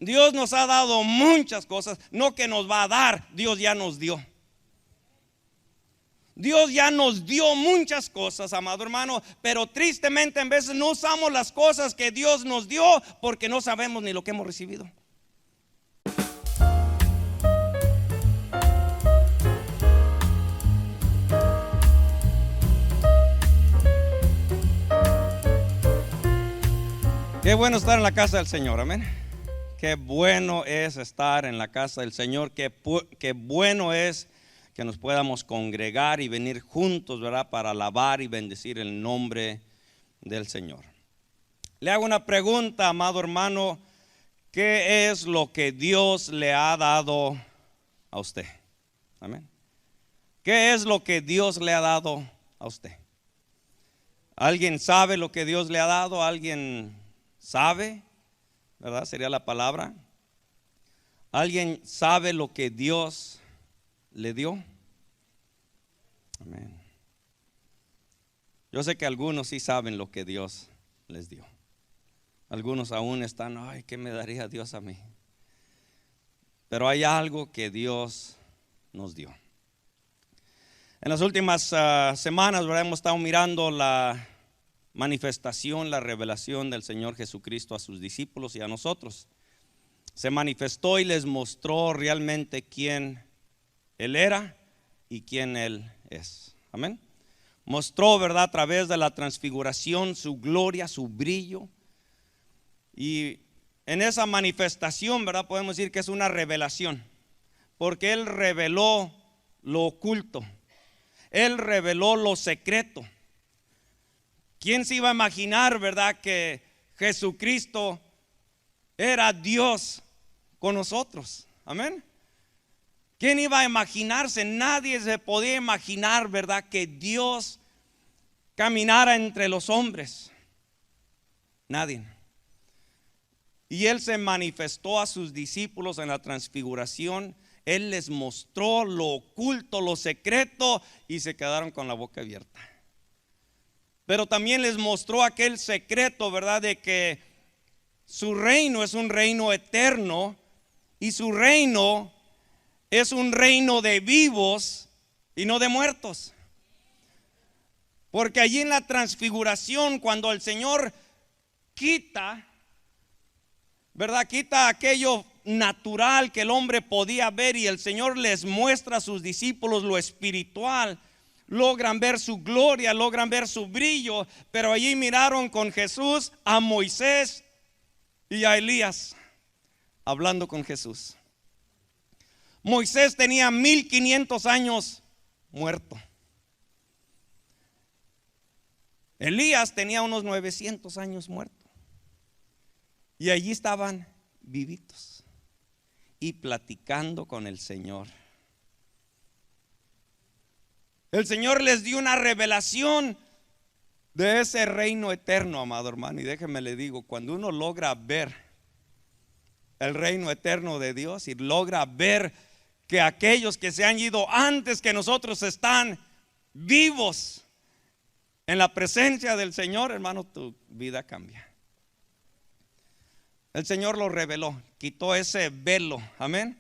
Dios nos ha dado muchas cosas, no que nos va a dar, Dios ya nos dio. Dios ya nos dio muchas cosas, amado hermano, pero tristemente en veces no usamos las cosas que Dios nos dio porque no sabemos ni lo que hemos recibido. Qué bueno estar en la casa del Señor, amén. Qué bueno es estar en la casa del Señor, qué bueno es que nos podamos congregar y venir juntos, ¿verdad? Para alabar y bendecir el nombre del Señor. Le hago una pregunta, amado hermano, ¿qué es lo que Dios le ha dado a usted? Amén. ¿Qué es lo que Dios le ha dado a usted? ¿Alguien sabe lo que Dios le ha dado? ¿Alguien sabe? ¿Verdad? Sería la palabra. ¿Alguien sabe lo que Dios le dio? Amén. Yo sé que algunos sí saben lo que Dios les dio. Algunos aún están, ay, ¿qué me daría Dios a mí? Pero hay algo que Dios nos dio. En las últimas semanas, ¿verdad? Hemos estado mirando la manifestación, la revelación del Señor Jesucristo a sus discípulos y a nosotros. Se manifestó y les mostró realmente quién Él era y quién Él es. Amén. Mostró, ¿verdad? A través de la transfiguración su gloria, su brillo. Y en esa manifestación, ¿verdad? Podemos decir que es una revelación, porque Él reveló lo oculto. Él reveló lo secreto. ¿Quién se iba a imaginar, verdad, que Jesucristo era Dios con nosotros? Amén. ¿Quién iba a imaginarse? Nadie se podía imaginar, verdad, que Dios caminara entre los hombres. Nadie. Y Él se manifestó a sus discípulos en la transfiguración. Él les mostró lo oculto, lo secreto, y se quedaron con la boca abierta. Pero también les mostró aquel secreto, ¿verdad? De que su reino es un reino eterno y su reino es un reino de vivos y no de muertos. Porque allí en la transfiguración, cuando el Señor quita, ¿verdad? Quita aquello natural que el hombre podía ver y el Señor les muestra a sus discípulos lo espiritual. Logran ver su gloria, logran ver su brillo, pero allí miraron con Jesús a Moisés y a Elías hablando con Jesús. Moisés tenía 1500 años muerto. Elías tenía unos 900 años muerto. Y allí estaban vivitos y platicando con el Señor. El Señor les dio una revelación de ese reino eterno, amado hermano. Y déjeme le digo, cuando uno logra ver el reino eterno de Dios y logra ver que aquellos que se han ido antes que nosotros están vivos en la presencia del Señor, hermano, tu vida cambia. El Señor lo reveló, quitó ese velo, amén.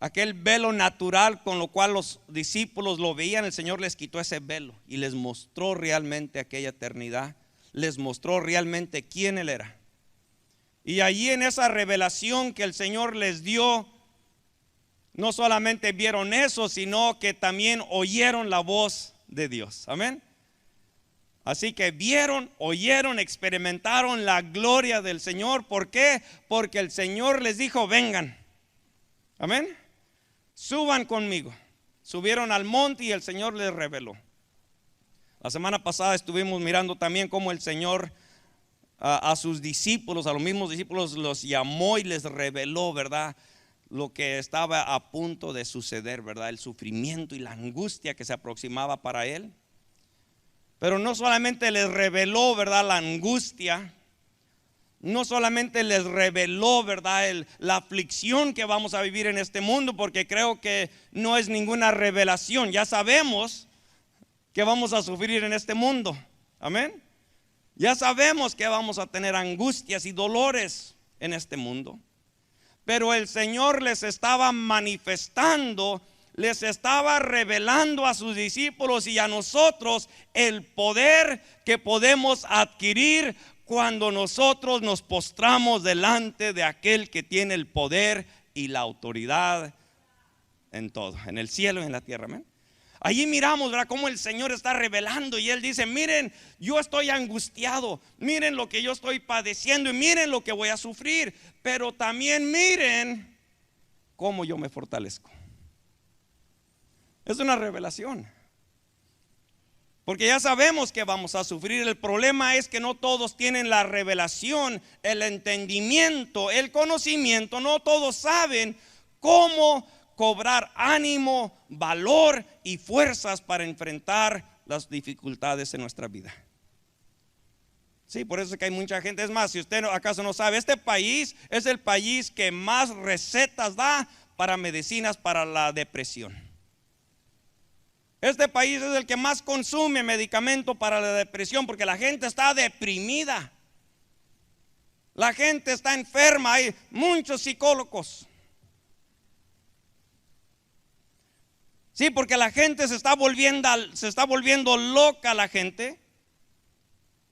Aquel velo natural con lo cual los discípulos lo veían, el Señor les quitó ese velo y les mostró realmente aquella eternidad, les mostró realmente quién Él era. Y allí en esa revelación que el Señor les dio, no solamente vieron eso, sino que también oyeron la voz de Dios, amén. Así que vieron, oyeron, experimentaron la gloria del Señor. ¿Por qué? Porque el Señor les dijo, vengan, amén. Suban conmigo. Subieron al monte y el Señor les reveló. La semana pasada estuvimos mirando también cómo el Señor a sus discípulos, a los mismos discípulos, los llamó y les reveló, ¿verdad? Lo que estaba a punto de suceder, ¿verdad? El sufrimiento y la angustia que se aproximaba para Él. Pero no solamente les reveló, ¿verdad? La angustia. No solamente les reveló, ¿verdad? La aflicción que vamos a vivir en este mundo, porque creo que no es ninguna revelación. Ya sabemos que vamos a sufrir en este mundo. Amén. Ya sabemos que vamos a tener angustias y dolores en este mundo. pero el Señor les estaba manifestando, les estaba revelando a sus discípulos y a nosotros el poder que podemos adquirir cuando nosotros nos postramos delante de aquel que tiene el poder y la autoridad en todo, en el cielo y en la tierra. Amén. Allí miramos, ¿verdad?, cómo el Señor está revelando y Él dice: miren, yo estoy angustiado, miren lo que yo estoy padeciendo y miren lo que voy a sufrir, pero también miren cómo yo me fortalezco. Es una revelación, porque ya sabemos que vamos a sufrir. El problema es que no todos tienen la revelación, el entendimiento, el conocimiento. No todos saben cómo cobrar ánimo, valor y fuerzas para enfrentar las dificultades en nuestra vida. Sí, por eso es que hay mucha gente. Es más, si usted acaso no sabe, este país es el país que más recetas da para medicinas para la depresión. Este país es el que más consume medicamento para la depresión, porque la gente está deprimida, la gente está enferma. Hay muchos psicólogos. Sí, porque la gente se está volviendo loca, la gente,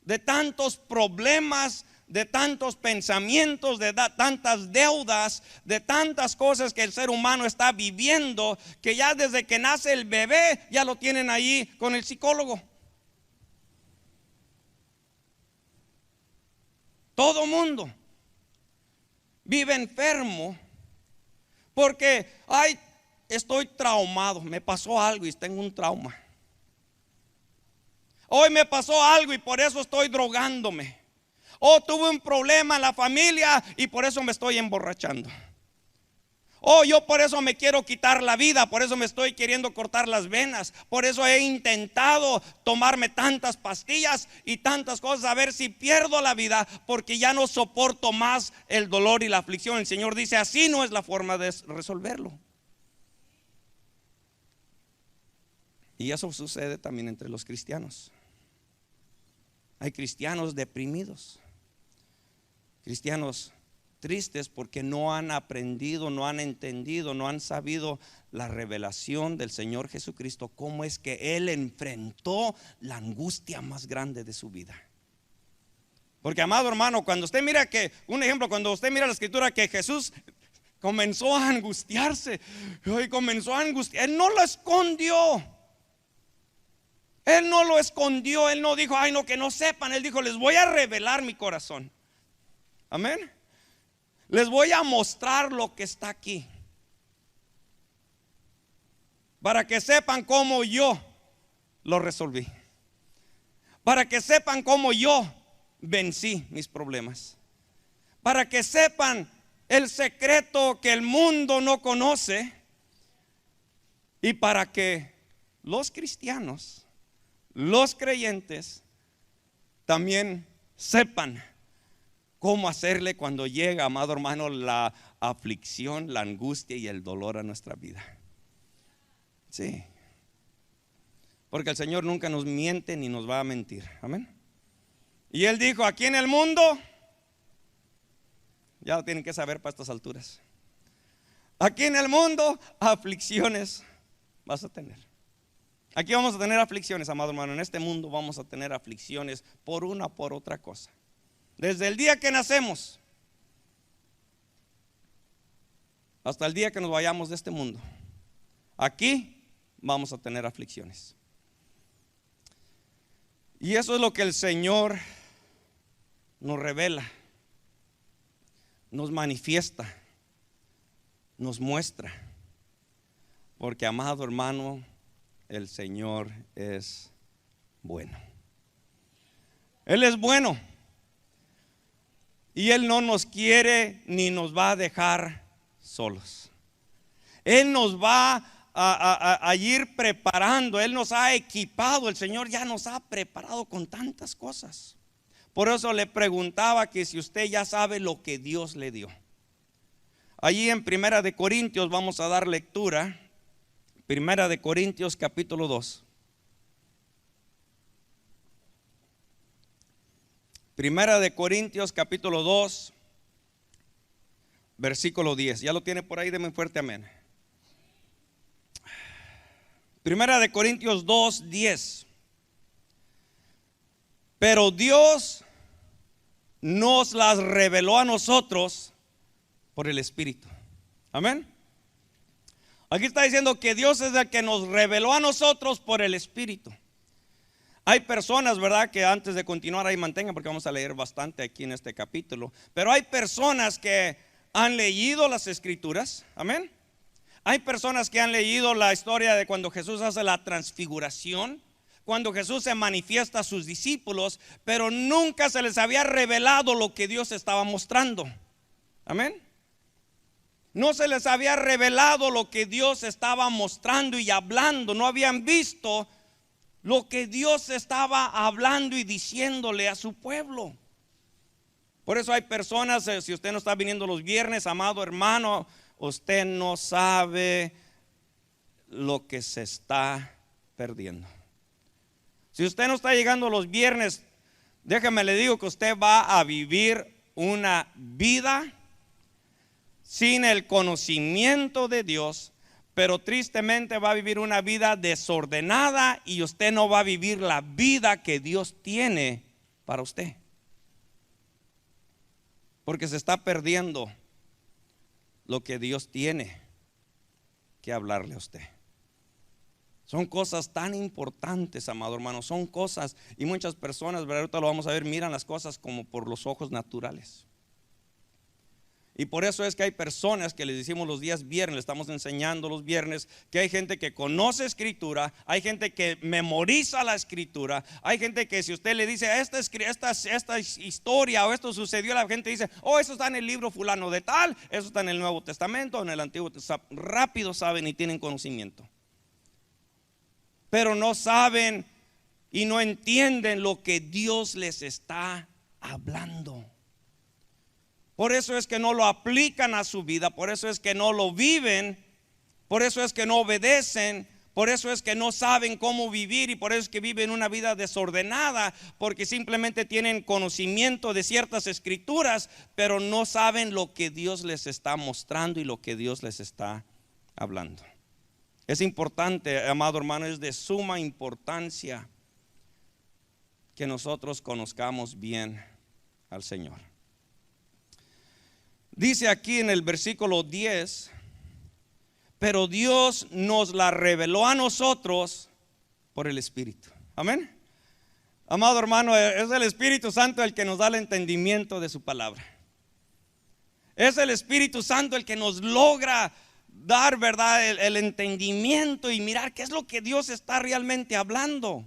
de tantos problemas, de tantos pensamientos, de tantas deudas, de tantas cosas que el ser humano está viviendo, que ya desde que nace el bebé ya lo tienen ahí con el psicólogo. Todo mundo vive enfermo porque estoy traumado, me pasó algo y tengo un trauma. Hoy me pasó algo y por eso estoy drogándome. Tuve un problema en la familia y por eso me estoy emborrachando. Yo por eso me quiero quitar la vida, por eso me estoy queriendo cortar las venas, por eso he intentado tomarme tantas pastillas y tantas cosas a ver si pierdo la vida, porque ya no soporto más el dolor y la aflicción. El Señor dice: así no es la forma de resolverlo. Y eso sucede también entre los cristianos. Hay cristianos deprimidos, cristianos tristes porque no han aprendido, no han entendido, no han sabido la revelación del Señor Jesucristo, cómo es que Él enfrentó la angustia más grande de su vida. Porque, amado hermano, cuando usted mira cuando usted mira la escritura, que Jesús comenzó a angustiarse, Él no lo escondió. Él no lo escondió, Él no dijo: ay, no, que no sepan. Él dijo: les voy a revelar mi corazón. Amén. Les voy a mostrar lo que está aquí, para que sepan cómo yo lo resolví, para que sepan cómo yo vencí mis problemas, para que sepan el secreto que el mundo no conoce, y para que los cristianos, los creyentes, también sepan cómo hacerle cuando llega, amado hermano, la aflicción, la angustia y el dolor a nuestra vida. Sí, porque el Señor nunca nos miente ni nos va a mentir. Amén. Y Él dijo: aquí en el mundo, ya lo tienen que saber para estas alturas, aquí en el mundo aflicciones vas a tener. Aquí vamos a tener aflicciones, amado hermano. En este mundo vamos a tener aflicciones por una o por otra cosa. Desde el día que nacemos hasta el día que nos vayamos de este mundo, aquí vamos a tener aflicciones. Y eso es lo que el Señor nos revela, nos manifiesta, nos muestra. Porque, amado hermano, el Señor es bueno. Él es bueno. Y Él no nos quiere ni nos va a dejar solos. Él nos va a ir preparando. Él nos ha equipado. El Señor ya nos ha preparado con tantas cosas. Por eso le preguntaba que si usted ya sabe lo que Dios le dio. Allí en Primera de Corintios vamos a dar lectura. Primera de Corintios capítulo 2. Primera de Corintios capítulo 2, versículo 10. ¿Ya lo tiene por ahí? Deme un fuerte amén. Primera de Corintios 2, 10. Pero Dios nos las reveló a nosotros por el Espíritu. Amén. Aquí está diciendo que Dios es el que nos reveló a nosotros por el Espíritu. Hay personas, ¿verdad? Que antes de continuar ahí mantengan, porque vamos a leer bastante aquí en este capítulo. Pero hay personas que han leído las Escrituras. Amén. Hay personas que han leído la historia de cuando Jesús hace la transfiguración, cuando Jesús se manifiesta a sus discípulos, pero nunca se les había revelado lo que Dios estaba mostrando. Amén. No se les había revelado lo que Dios estaba mostrando y hablando. No habían visto lo que Dios estaba hablando y diciéndole a su pueblo. Por eso hay personas, si usted no está viniendo los viernes, amado hermano, usted no sabe lo que se está perdiendo. Si usted no está llegando los viernes, déjeme le digo que usted va a vivir una vida sin el conocimiento de Dios, pero tristemente va a vivir una vida desordenada y usted no va a vivir la vida que Dios tiene para usted, porque se está perdiendo lo que Dios tiene que hablarle a usted. Son cosas tan importantes, amado hermano. Son cosas, y muchas personas, ¿verdad? Ahorita lo vamos a ver, miran las cosas como por los ojos naturales. Y por eso es que hay personas que les decimos los días viernes, le estamos enseñando los viernes, que hay gente que conoce escritura, hay gente que memoriza la escritura, hay gente que si usted le dice esta historia o esto sucedió, la gente dice, oh, eso está en el libro fulano de tal, eso está en el Nuevo Testamento, en el Antiguo Testamento. Rápido saben y tienen conocimiento, pero no saben y no entienden lo que Dios les está hablando. Por eso es que no lo aplican a su vida, por eso es que no lo viven, por eso es que no obedecen, por eso es que no saben cómo vivir y por eso es que viven una vida desordenada, porque simplemente tienen conocimiento de ciertas escrituras, pero no saben lo que Dios les está mostrando y lo que Dios les está hablando. Es importante, amado hermano, es de suma importancia que nosotros conozcamos bien al Señor. Dice aquí en el versículo 10, pero Dios nos la reveló a nosotros por el Espíritu. Amén. Amado hermano, es el Espíritu Santo el que nos da el entendimiento de su palabra. Es el Espíritu Santo el que nos logra dar, ¿verdad?, el entendimiento y mirar qué es lo que Dios está realmente hablando.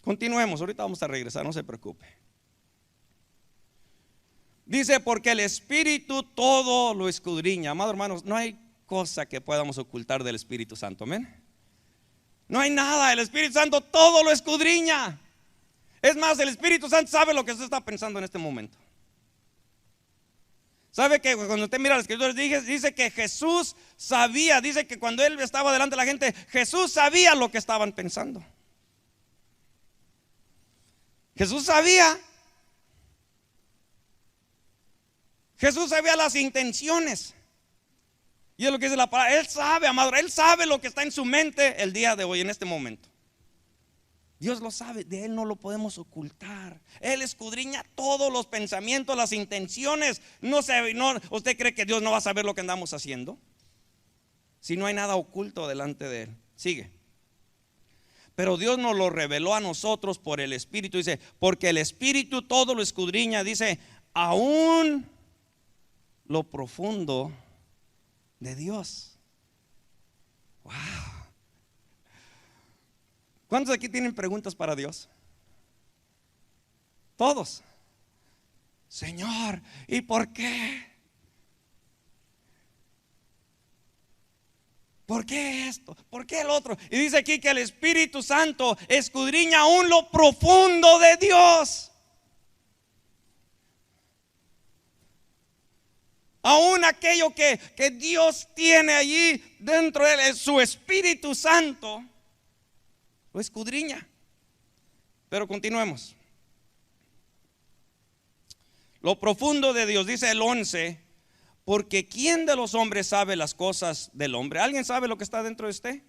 Continuemos, ahorita vamos a regresar, no se preocupe. Dice, porque el Espíritu todo lo escudriña. Amados hermanos, no hay cosa que podamos ocultar del Espíritu Santo, amén. No hay nada, el Espíritu Santo todo lo escudriña. Es más, el Espíritu Santo sabe lo que usted está pensando en este momento. Sabe que cuando usted mira las escrituras dice que Jesús sabía, dice que cuando Él estaba delante de la gente, Jesús sabía lo que estaban pensando. Jesús sabía. Jesús sabía las intenciones. Y es lo que dice la palabra. Él sabe, amado, Él sabe lo que está en su mente el día de hoy, en este momento. Dios lo sabe, de Él no lo podemos ocultar. Él escudriña todos los pensamientos, las intenciones. ¿Usted cree que Dios no va a saber lo que andamos haciendo? Si no hay nada oculto delante de Él. Sigue. Pero Dios nos lo reveló a nosotros por el Espíritu. Dice, porque el Espíritu todo lo escudriña. Dice, aún lo profundo de Dios. Wow. ¿Cuántos aquí tienen preguntas para Dios? Todos. Señor, ¿y por qué? ¿Por qué esto? ¿Por qué el otro? Y dice aquí que el Espíritu Santo escudriña aún lo profundo de Dios. Aún aquello que Dios tiene allí dentro de él, su Espíritu Santo, lo escudriña. Pero continuemos. lo profundo de Dios. Dice el 11, porque ¿quién de los hombres sabe las cosas del hombre? ¿Alguien sabe lo que está dentro de usted?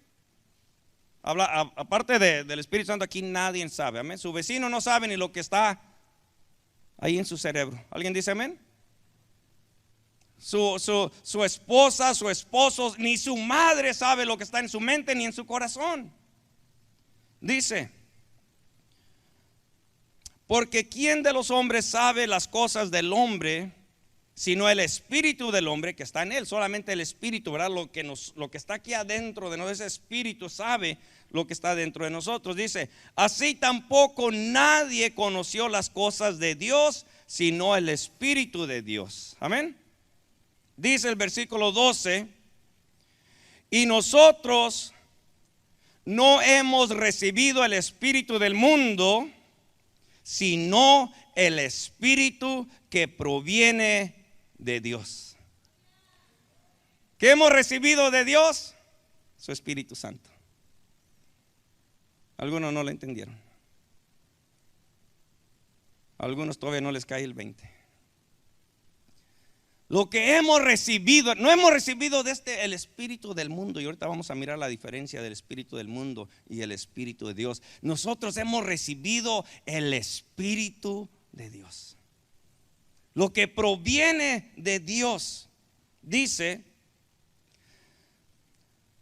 Aparte del Espíritu Santo, aquí nadie sabe, amén. Su vecino no sabe ni lo que está ahí en su cerebro. ¿Alguien dice amén? Su esposa, su esposo, ni su madre sabe lo que está en su mente ni en su corazón. Dice, porque ¿quién de los hombres sabe las cosas del hombre, sino el espíritu del hombre que está en él? Solamente el espíritu, ¿verdad? Lo que está aquí adentro de nosotros, ese espíritu sabe lo que está dentro de nosotros. Dice, así tampoco nadie conoció las cosas de Dios, sino el espíritu de Dios. Amén. Dice el versículo 12, y nosotros no hemos recibido el espíritu del mundo, sino el espíritu que proviene de Dios. ¿Qué hemos recibido de Dios? Su Espíritu Santo. Algunos no lo entendieron. A algunos todavía no les cae el 20. Lo que hemos recibido, no hemos recibido de el espíritu del mundo. Y ahorita vamos a mirar la diferencia del espíritu del mundo y el espíritu de Dios. Nosotros hemos recibido el espíritu de Dios, lo que proviene de Dios. Dice,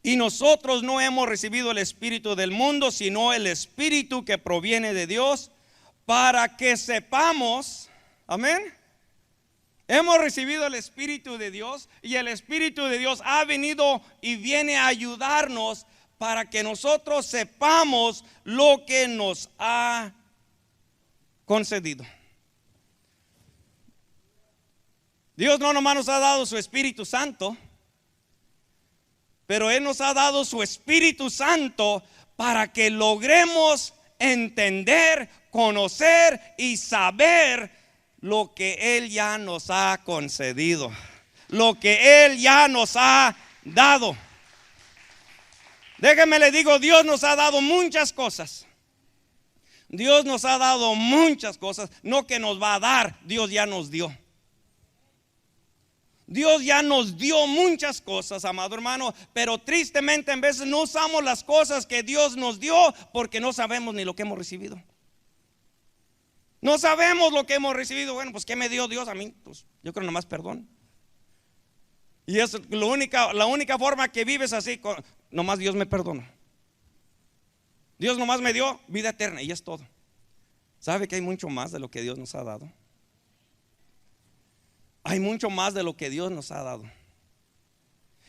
y nosotros no hemos recibido el espíritu del mundo, sino el espíritu que proviene de Dios, para que sepamos, amén. Hemos recibido el Espíritu de Dios, y el Espíritu de Dios ha venido y viene a ayudarnos para que nosotros sepamos lo que nos ha concedido. Dios no nomás nos ha dado su Espíritu Santo, pero Él nos ha dado su Espíritu Santo para que logremos entender, conocer y saber lo que Él ya nos ha concedido, lo que Él ya nos ha dado. Déjeme le digo, Dios nos ha dado muchas cosas. Dios nos ha dado muchas cosas. No que nos va a dar, Dios ya nos dio. Dios ya nos dio muchas cosas, amado hermano, pero tristemente en veces no usamos las cosas que Dios nos dio porque no sabemos ni lo que hemos recibido. No sabemos lo que hemos recibido. Bueno, pues ¿qué me dio Dios a mí? Pues yo creo nomás perdón. Y es la única forma que vives así, nomás Dios me perdona. Dios nomás me dio vida eterna y es todo. ¿Sabe que hay mucho más de lo que Dios nos ha dado? Hay mucho más de lo que Dios nos ha dado.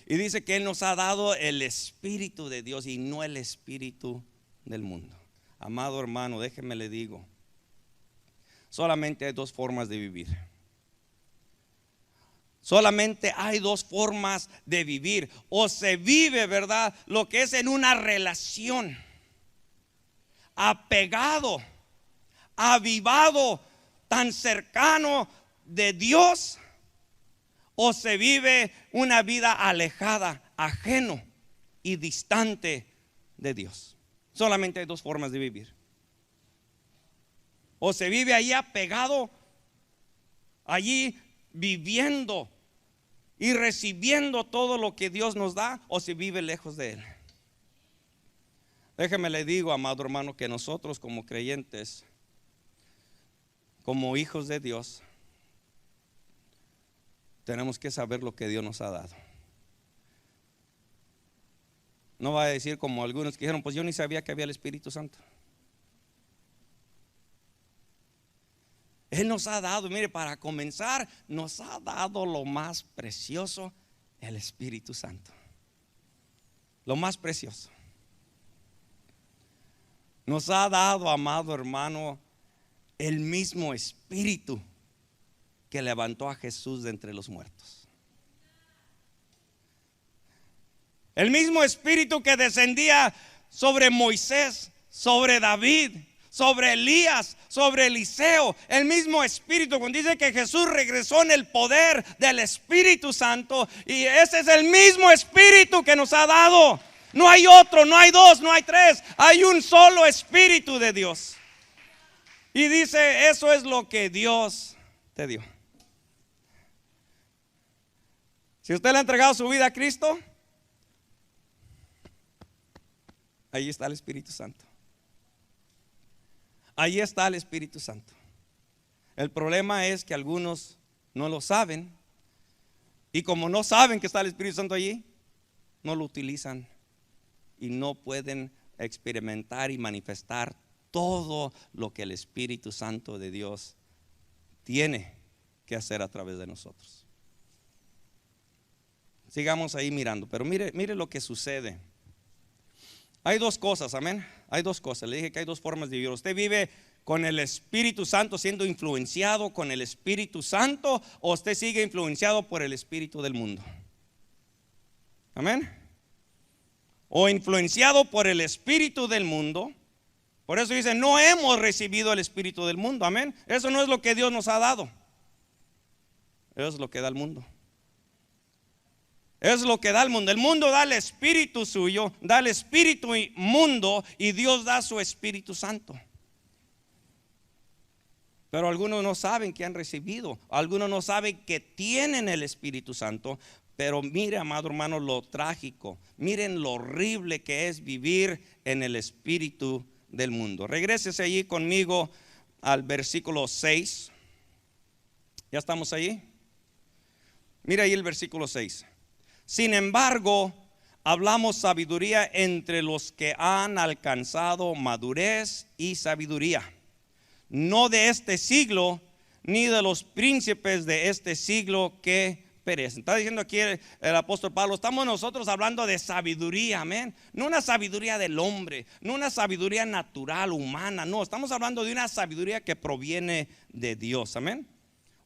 Y dice que Él nos ha dado el Espíritu de Dios y no el espíritu del mundo. Amado hermano, déjeme le digo, solamente hay dos formas de vivir. Solamente hay dos formas de vivir. O se vive, ¿verdad?, lo que es en una relación, apegado, avivado, tan cercano de Dios, o se vive una vida alejada, ajeno y distante de Dios. Solamente hay dos formas de vivir. O se vive ahí apegado, allí viviendo y recibiendo todo lo que Dios nos da, o se vive lejos de Él. Déjeme le digo, amado hermano, que nosotros como creyentes, como hijos de Dios, tenemos que saber lo que Dios nos ha dado. No va a decir como algunos que dijeron, pues yo ni sabía que había el Espíritu Santo. Él nos ha dado, mire, para comenzar, nos ha dado lo más precioso, el Espíritu Santo. Lo más precioso. Nos ha dado, amado hermano, el mismo Espíritu que levantó a Jesús de entre los muertos. El mismo Espíritu que descendía sobre Moisés, sobre David, sobre Elías, sobre Eliseo. El mismo Espíritu, cuando dice que Jesús regresó en el poder del Espíritu Santo, y ese es el mismo Espíritu que nos ha dado. No hay otro, no hay dos, no hay tres, hay un solo Espíritu de Dios. Y dice, eso es lo que Dios te dio. Si usted le ha entregado su vida a Cristo, ahí está el Espíritu Santo. Ahí está el Espíritu Santo. El problema es que algunos no lo saben, y como no saben que está el Espíritu Santo allí, no lo utilizan y no pueden experimentar y manifestar todo lo que el Espíritu Santo de Dios tiene que hacer a través de nosotros. Sigamos ahí mirando, pero mire lo que sucede. Hay dos cosas, amén. Hay dos cosas. Le dije que hay dos formas de vivir. Usted vive con el Espíritu Santo, siendo influenciado con el Espíritu Santo, o usted sigue influenciado por el espíritu del mundo. Amén. O influenciado por el espíritu del mundo. Por eso dice, no hemos recibido el espíritu del mundo. Amén. Eso no es lo que Dios nos ha dado. Eso es lo que da el mundo. Es lo que da el mundo. El mundo da el espíritu suyo, da el espíritu inmundo, y Dios da su Espíritu Santo. Pero algunos no saben que han recibido, algunos no saben que tienen el Espíritu Santo. Pero mire, amado hermano, lo trágico, miren lo horrible que es vivir en el espíritu del mundo. Regrésese allí conmigo al versículo 6. ¿Ya estamos allí? Mira ahí el versículo 6. Sin embargo, hablamos sabiduría entre los que han alcanzado madurez y sabiduría, no de este siglo, ni de los príncipes de este siglo que perecen. Está diciendo aquí el apóstol Pablo, estamos nosotros hablando de sabiduría, amén. No una sabiduría del hombre, no una sabiduría natural, humana, no. Estamos hablando de una sabiduría que proviene de Dios, amén.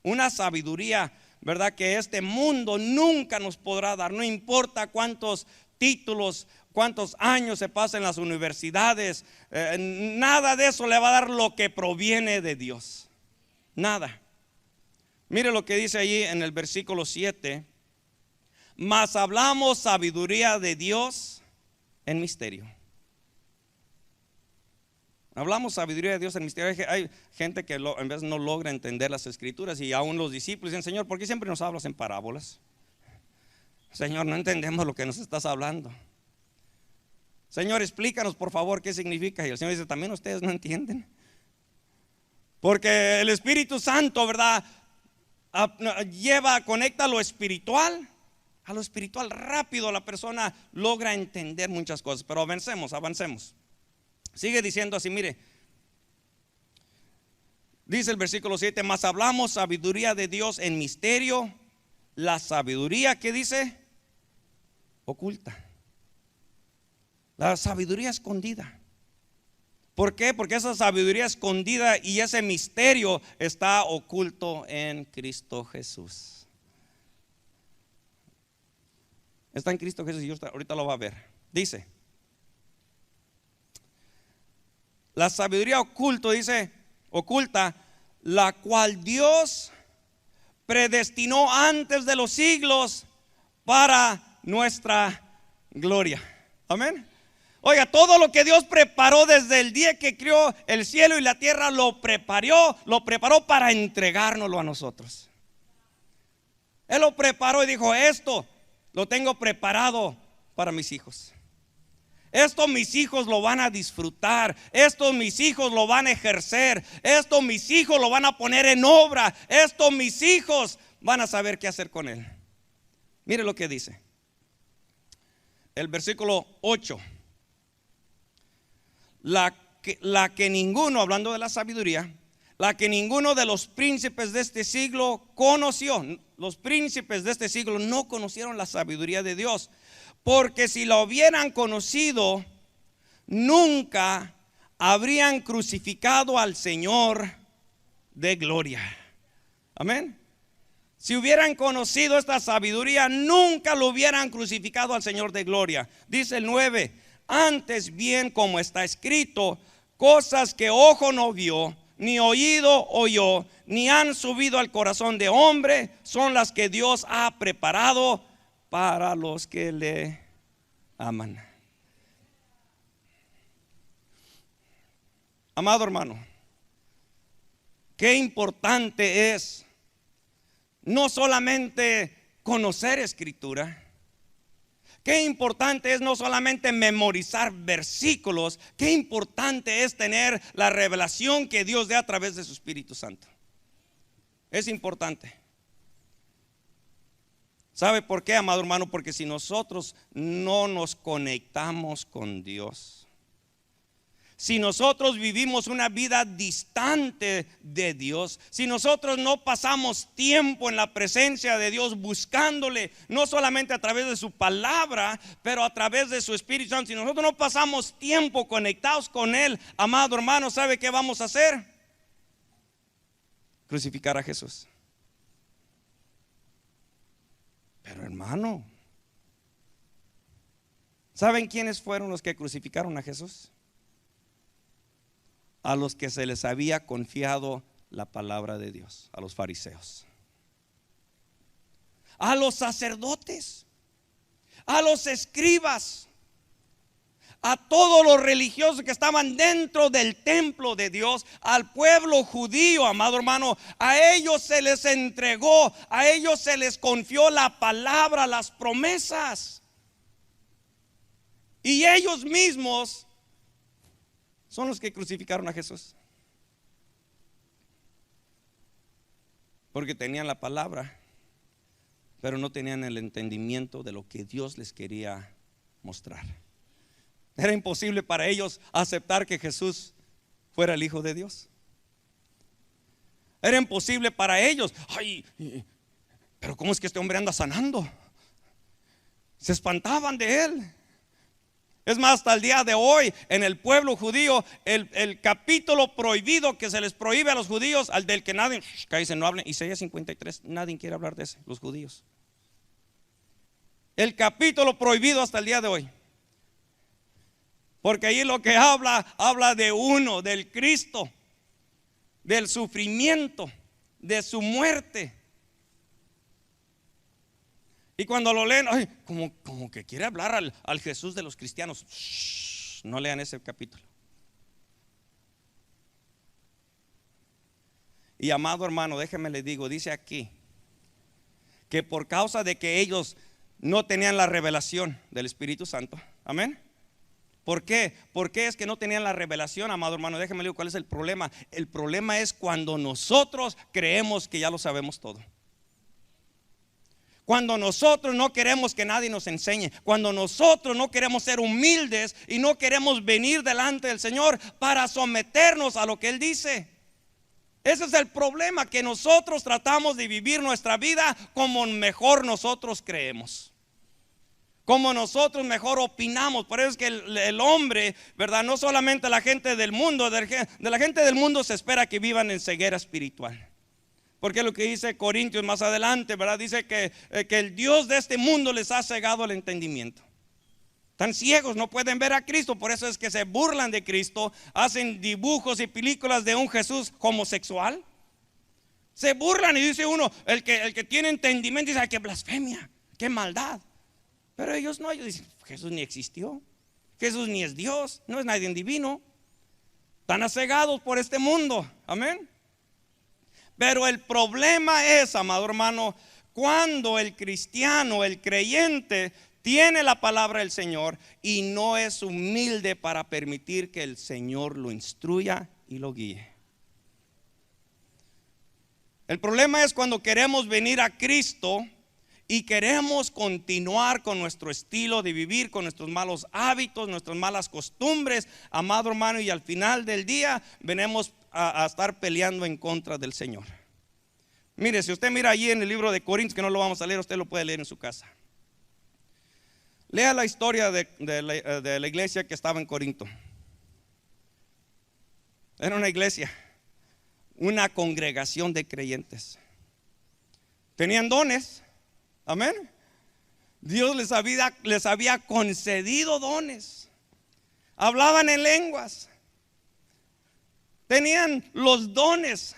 Una sabiduría, ¿verdad?, que este mundo nunca nos podrá dar. No importa cuántos títulos, cuántos años se pasen en las universidades, nada de eso le va a dar lo que proviene de Dios. Nada. Mire lo que dice allí en el versículo 7. Mas hablamos sabiduría de Dios en misterio. Hablamos sabiduría de Dios en misterio. Hay gente que en vez no logra entender las escrituras, y aún los discípulos dicen, Señor, ¿por qué siempre nos hablas en parábolas? Señor, no entendemos lo que nos estás hablando. Señor, explícanos por favor qué significa. Y el Señor dice, también ustedes no entienden. Porque el Espíritu Santo, ¿verdad?, conecta lo espiritual. A lo espiritual rápido la persona logra entender muchas cosas. Pero avancemos. Sigue diciendo así, mire. Dice el versículo 7, mas hablamos sabiduría de Dios en misterio. La sabiduría, ¿qué dice? Oculta. La sabiduría escondida. ¿Por qué? Porque esa sabiduría escondida y ese misterio está oculto en Cristo Jesús. Está en Cristo Jesús, y ahorita lo va a ver. Dice, la sabiduría oculta, la cual Dios predestinó antes de los siglos para nuestra gloria. Amén. Oiga, todo lo que Dios preparó desde el día que creó el cielo y la tierra, lo preparó para entregárnoslo a nosotros. Él lo preparó y dijo, esto lo tengo preparado para mis hijos. Esto mis hijos lo van a disfrutar. Esto mis hijos lo van a ejercer. Esto mis hijos lo van a poner en obra. Esto mis hijos van a saber qué hacer con él. Mire lo que dice el versículo 8. La que ninguno, hablando de la sabiduría, la que ninguno de los príncipes de este siglo conoció. Los príncipes de este siglo no conocieron la sabiduría de Dios, porque si la hubieran conocido, nunca habrían crucificado al Señor de gloria. Amén. Si hubieran conocido esta sabiduría, nunca lo hubieran crucificado al Señor de gloria. Dice el 9, antes bien, como está escrito, cosas que ojo no vio, ni oído oyó, ni han subido al corazón de hombre, son las que Dios ha preparado para los que le aman. Amado hermano, qué importante es no solamente conocer escritura. Qué importante es no solamente memorizar versículos, qué importante es tener la revelación que Dios dé a través de su Espíritu Santo. Es importante. ¿Sabe por qué, amado hermano? Porque si nosotros no nos conectamos con Dios, si nosotros vivimos una vida distante de Dios, si nosotros no pasamos tiempo en la presencia de Dios buscándole, no solamente a través de su palabra, pero a través de su Espíritu Santo, si nosotros no pasamos tiempo conectados con Él, amado hermano, ¿sabe qué vamos a hacer? Crucificar a Jesús. Pero hermano, ¿saben quiénes fueron los que crucificaron a Jesús? A los que se les había confiado la palabra de Dios, a los fariseos, a los sacerdotes, a los escribas, a todos los religiosos que estaban dentro del templo de Dios, al pueblo judío, amado hermano. A ellos se les entregó, a ellos se les confió la palabra, las promesas, y ellos mismos son los que crucificaron a Jesús, porque tenían la palabra, pero no tenían el entendimiento de lo que Dios les quería mostrar. Era imposible para ellos aceptar que Jesús fuera el Hijo de Dios. Era imposible para ellos. Ay, pero ¿cómo es que este hombre anda sanando? Se espantaban de él. Es más, hasta el día de hoy en el pueblo judío, el capítulo prohibido que se les prohíbe a los judíos, al del que nadie, cállese, no hablen, Isaías 53, nadie quiere hablar de ese, los judíos. El capítulo prohibido hasta el día de hoy, porque ahí lo que habla de uno, del Cristo, del sufrimiento, de su muerte. Y cuando lo leen, ay, como que quiere hablar al Jesús de los cristianos. Shh, no lean ese capítulo. Y amado hermano, déjeme le digo, dice aquí que por causa de que ellos no tenían la revelación del Espíritu Santo, amén. ¿Por qué? ¿Por qué es que no tenían la revelación, amado hermano? Déjeme le digo cuál es el problema. El problema es cuando nosotros creemos que ya lo sabemos todo. Cuando nosotros no queremos que nadie nos enseñe, cuando nosotros no queremos ser humildes y no queremos venir delante del Señor para someternos a lo que Él dice. Ese es el problema, que nosotros tratamos de vivir nuestra vida como mejor nosotros creemos, como nosotros mejor opinamos. Por eso es que el hombre, ¿verdad? No solamente la gente del mundo, de la gente del mundo se espera que vivan en ceguera espiritual. Porque lo que dice Corintios más adelante, ¿verdad? Dice que el Dios de este mundo les ha cegado el entendimiento. Están ciegos, no pueden ver a Cristo. Por eso es que se burlan de Cristo. Hacen dibujos y películas de un Jesús homosexual. Se burlan y dice uno, el que tiene entendimiento dice, ay, qué blasfemia, qué maldad. Pero ellos no, ellos dicen, Jesús ni existió, Jesús ni es Dios, no es nadie divino. Están acegados por este mundo, amén. Pero el problema es, amado hermano, cuando el cristiano, el creyente, tiene la palabra del Señor y no es humilde para permitir que el Señor lo instruya y lo guíe. El problema es cuando queremos venir a Cristo y queremos continuar con nuestro estilo de vivir, con nuestros malos hábitos, nuestras malas costumbres, amado hermano, y al final del día venimos a estar peleando en contra del Señor. Mire, si usted mira allí en el libro de Corintios, que no lo vamos a leer, usted lo puede leer en su casa. Lea la historia de la iglesia que estaba en Corinto. Era una iglesia, una congregación de creyentes. Tenían dones, amén. Dios les había concedido dones. Hablaban en lenguas. Tenían los dones.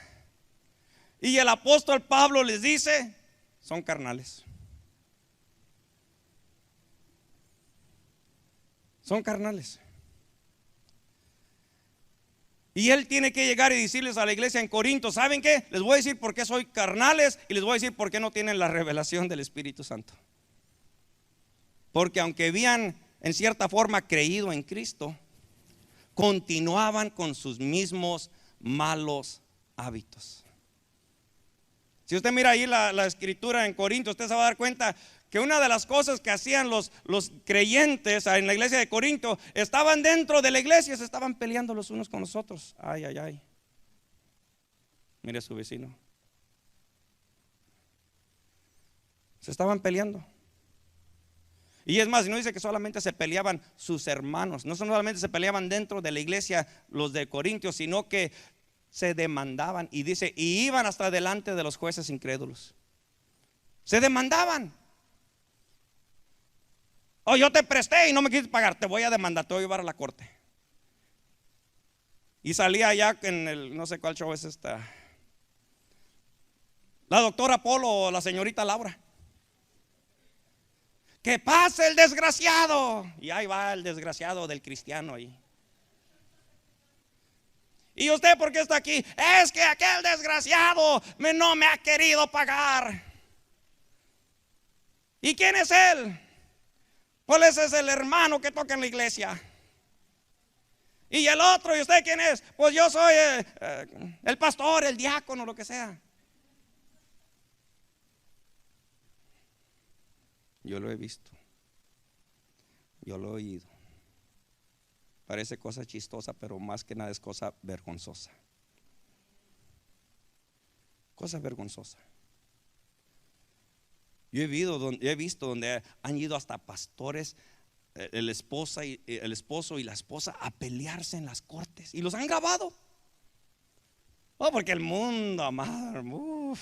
Y el apóstol Pablo les dice, son carnales. Son carnales. Y él tiene que llegar y decirles a la iglesia en Corinto: ¿saben qué? Les voy a decir por qué soy carnales y les voy a decir por qué no tienen la revelación del Espíritu Santo. Porque aunque habían en cierta forma creído en Cristo, continuaban con sus mismos malos hábitos. Si usted mira ahí la escritura en Corinto, usted se va a dar cuenta que una de las cosas que hacían los creyentes en la iglesia de Corinto, estaban dentro de la iglesia, se estaban peleando los unos con los otros. Ay, ay, ay. Mire a su vecino. Se estaban peleando. Y es más, no dice que solamente se peleaban sus hermanos, no solamente se peleaban dentro de la iglesia los de Corintios, sino que se demandaban. Y dice, y iban hasta delante de los jueces incrédulos. Se demandaban. Oh, yo te presté y no me quisiste pagar, te voy a demandar, te voy a llevar a la corte. Y salía allá en el, no sé cuál show es esta, la doctora Polo o la señorita Laura. Que pase el desgraciado. Y ahí va el desgraciado del cristiano ahí. ¿Y usted por qué está aquí? Es que aquel desgraciado no me ha querido pagar. ¿Y quién es él? Pues ese es el hermano que toca en la iglesia. Y el otro, ¿y usted quién es? Pues yo soy el pastor, el diácono, lo que sea. Yo lo he visto, yo lo he oído. Parece cosa chistosa, pero más que nada es cosa vergonzosa. Cosa vergonzosa. Yo he visto donde han ido hasta pastores, el esposo y la esposa, a pelearse en las cortes, y los han grabado. Oh, porque el mundo, amado,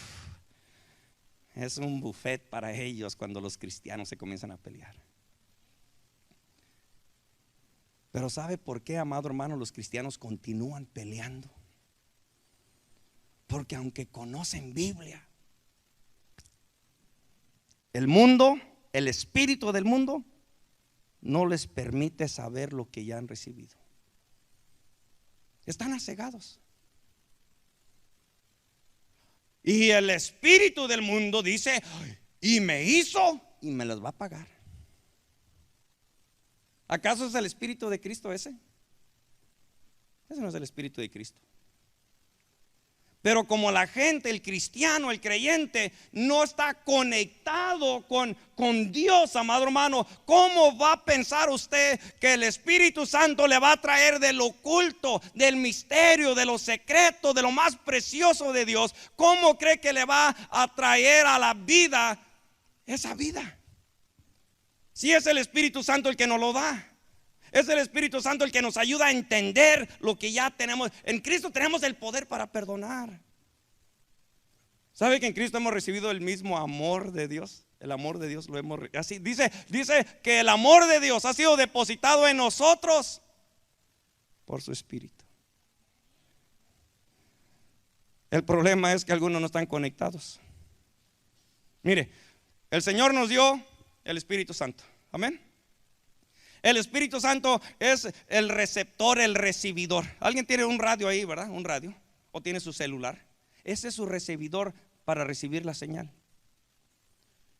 es un buffet para ellos cuando los cristianos se comienzan a pelear. Pero ¿sabe por qué, amado hermano, los cristianos continúan peleando? Porque aunque conocen Biblia, el mundo, el espíritu del mundo, no les permite saber lo que ya han recibido. Están acegados. Y el espíritu del mundo dice: y me hizo y me las va a pagar. ¿Acaso es el espíritu de Cristo ese? Ese no es el espíritu de Cristo. Pero como la gente, el cristiano, el creyente, no está conectado con Dios, amado hermano, ¿cómo va a pensar usted que el Espíritu Santo le va a traer de lo oculto, del misterio, de lo secreto, de lo más precioso de Dios? ¿Cómo cree que le va a traer a la vida esa vida? Si es el Espíritu Santo el que nos lo da. Es el Espíritu Santo el que nos ayuda a entender lo que ya tenemos. En Cristo tenemos el poder para perdonar. ¿Sabe que en Cristo hemos recibido el mismo amor de Dios? El amor de Dios lo hemos así dice que el amor de Dios ha sido depositado en nosotros por su Espíritu. El problema es que algunos no están conectados. Mire, el Señor nos dio el Espíritu Santo. Amén. El Espíritu Santo es el receptor, el recibidor. Alguien tiene un radio ahí, ¿verdad? Un radio. O tiene su celular. Ese es su recibidor para recibir la señal.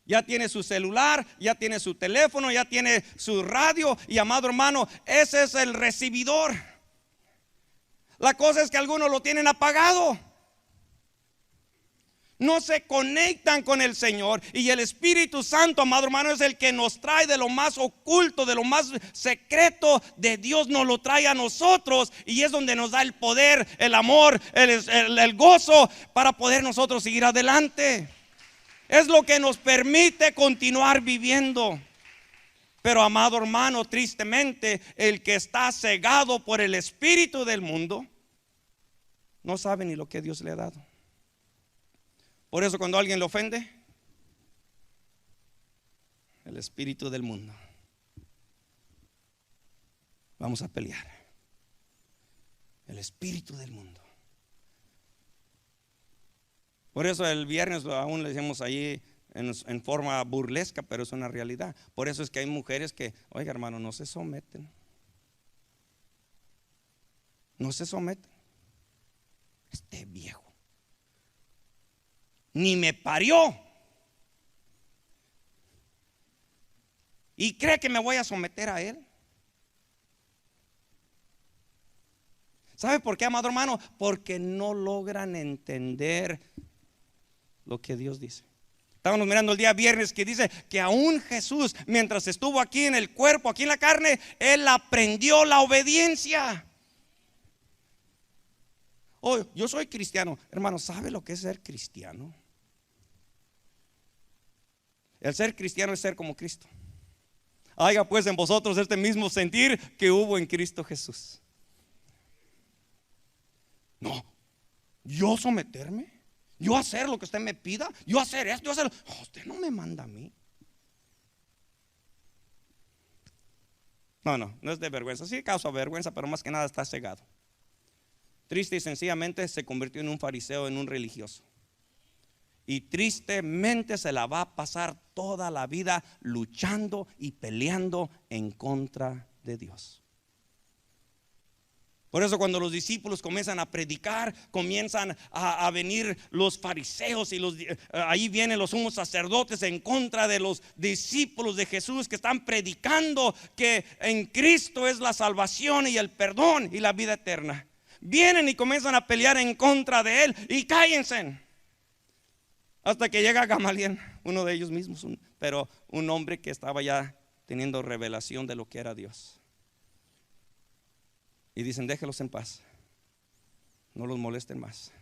Ya tiene su celular, ya tiene su teléfono, ya tiene su radio. Y amado hermano, ese es el recibidor. La cosa es que algunos lo tienen apagado. No se conectan con el Señor. Y el Espíritu Santo, amado hermano, es el que nos trae de lo más oculto, de lo más secreto de Dios. Nos lo trae a nosotros. Y es donde nos da el poder, el amor, el gozo para poder nosotros seguir adelante. Es lo que nos permite continuar viviendo. Pero amado hermano, tristemente, el que está cegado por el espíritu del mundo no sabe ni lo que Dios le ha dado. Por eso cuando alguien le ofende, el espíritu del mundo, vamos a pelear. El espíritu del mundo. Por eso el viernes aún le decimos ahí en forma burlesca, pero es una realidad. Por eso es que hay mujeres que, oiga hermano, no se someten. No se someten. Este viejo ni me parió y cree que me voy a someter a él. ¿Sabe por qué, amado hermano? Porque no logran entender lo que Dios dice. Estábamos mirando el día viernes que dice que aún Jesús, mientras estuvo aquí en el cuerpo, aquí en la carne, Él aprendió la obediencia. Oh, yo soy cristiano. Hermano, ¿sabe lo que es ser cristiano? El ser cristiano es ser como Cristo. Haya pues en vosotros este mismo sentir que hubo en Cristo Jesús. No, yo someterme, yo hacer lo que usted me pida, yo hacer esto, yo hacer. Usted no me manda a mí. No es de vergüenza. Sí causa vergüenza, pero más que nada está cegado. Triste y sencillamente se convirtió en un fariseo, en un religioso. Y tristemente se la va a pasar toda la vida luchando y peleando en contra de Dios. Por eso cuando los discípulos comienzan a predicar, comienzan a venir los fariseos y ahí vienen los sumos sacerdotes en contra de los discípulos de Jesús que están predicando que en Cristo es la salvación y el perdón y la vida eterna. Vienen y comienzan a pelear en contra de Él y cállense. Hasta que llega Gamaliel, uno de ellos mismos, pero un hombre que estaba ya teniendo revelación de lo que era Dios. Y dicen: déjelos en paz, no los molesten más.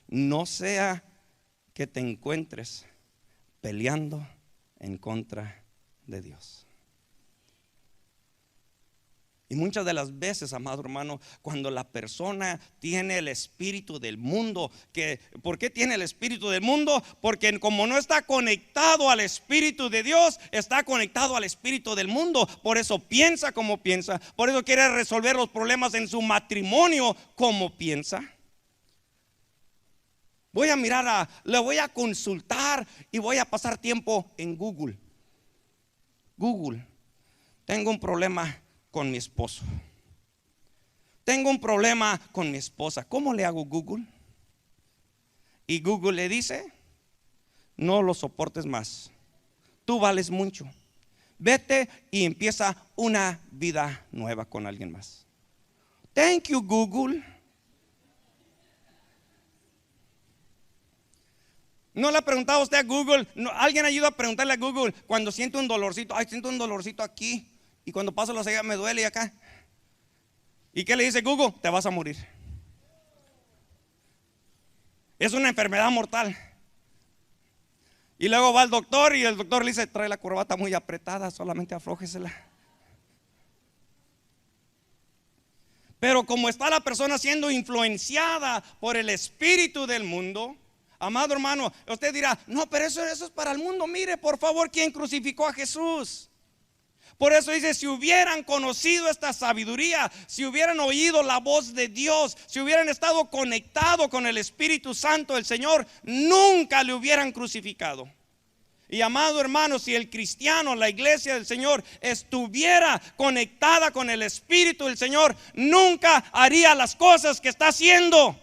No sea que te encuentres peleando en contra de Dios. Y muchas de las veces, amado hermano, cuando la persona tiene el espíritu del mundo, ¿por qué tiene el espíritu del mundo? Porque como no está conectado al espíritu de Dios, está conectado al espíritu del mundo. Por eso piensa como piensa. Por eso quiere resolver los problemas en su matrimonio como piensa. Voy a mirar, le voy a consultar y voy a pasar tiempo en Google. Tengo un problema con mi esposo. Tengo un problema con mi esposa. ¿Cómo le hago Google? Y Google le dice: no lo soportes más. Tú vales mucho. Vete y empieza una vida nueva con alguien más. Thank you, Google. ¿No le ha preguntado a usted a Google? No, alguien ayuda a preguntarle a Google cuando siente un dolorcito. Ay, siento un dolorcito aquí. Y cuando paso la cega me duele y acá. ¿Y qué le dice Google? Te vas a morir. Es una enfermedad mortal. Y luego va al doctor y el doctor le dice: trae la corbata muy apretada, solamente aflójesela. Pero como está la persona siendo influenciada por el espíritu del mundo, amado hermano, usted dirá: no, pero eso es para el mundo. Mire, por favor, ¿quién crucificó a Jesús? Por eso dice: si hubieran conocido esta sabiduría, si hubieran oído la voz de Dios, si hubieran estado conectados con el Espíritu Santo del Señor, nunca le hubieran crucificado. Y amado hermano, si el cristiano, la iglesia del Señor, estuviera conectada con el Espíritu del Señor, nunca haría las cosas que está haciendo.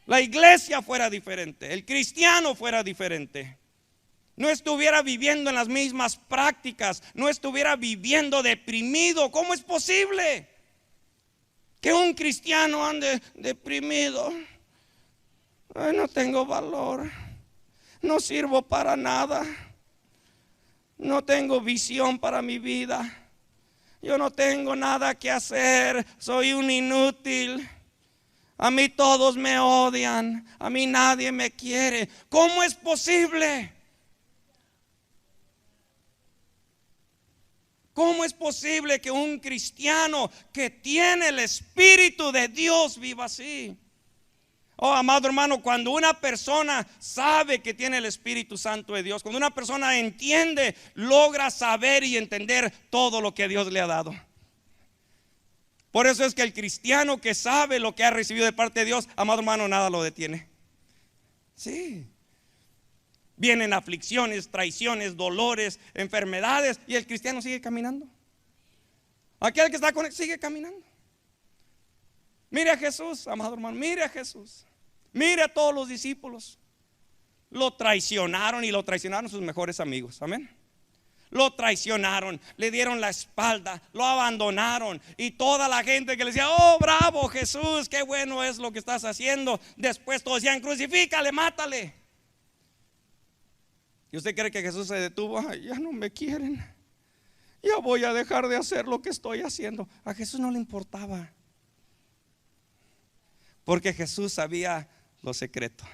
La iglesia fuera diferente, el cristiano fuera diferente. No estuviera viviendo en las mismas prácticas, no estuviera viviendo deprimido. ¿Cómo es posible que un cristiano ande deprimido? Ay, no tengo valor, no sirvo para nada, no tengo visión para mi vida, yo no tengo nada que hacer, soy un inútil. A mí todos me odian, a mí nadie me quiere. ¿Cómo es posible? ¿Cómo es posible que un cristiano que tiene el Espíritu de Dios viva así? Oh, amado hermano, cuando una persona sabe que tiene el Espíritu Santo de Dios, cuando una persona entiende, logra saber y entender todo lo que Dios le ha dado. Por eso es que el cristiano que sabe lo que ha recibido de parte de Dios, amado hermano, nada lo detiene. Sí. Vienen aflicciones, traiciones, dolores, enfermedades, y el cristiano sigue caminando. Aquel que está con él sigue caminando. Mire a Jesús, amado hermano, mire a Jesús. Mire a todos los discípulos. Lo traicionaron y lo traicionaron sus mejores amigos. Amén. Lo traicionaron, le dieron la espalda, lo abandonaron. Y toda la gente que le decía: oh, bravo Jesús, qué bueno es lo que estás haciendo. Después todos decían: crucifícale, mátale. ¿Y usted cree que Jesús se detuvo? Ay, ya no me quieren, ya voy a dejar de hacer lo que estoy haciendo. A Jesús no le importaba, porque Jesús sabía lo secreto.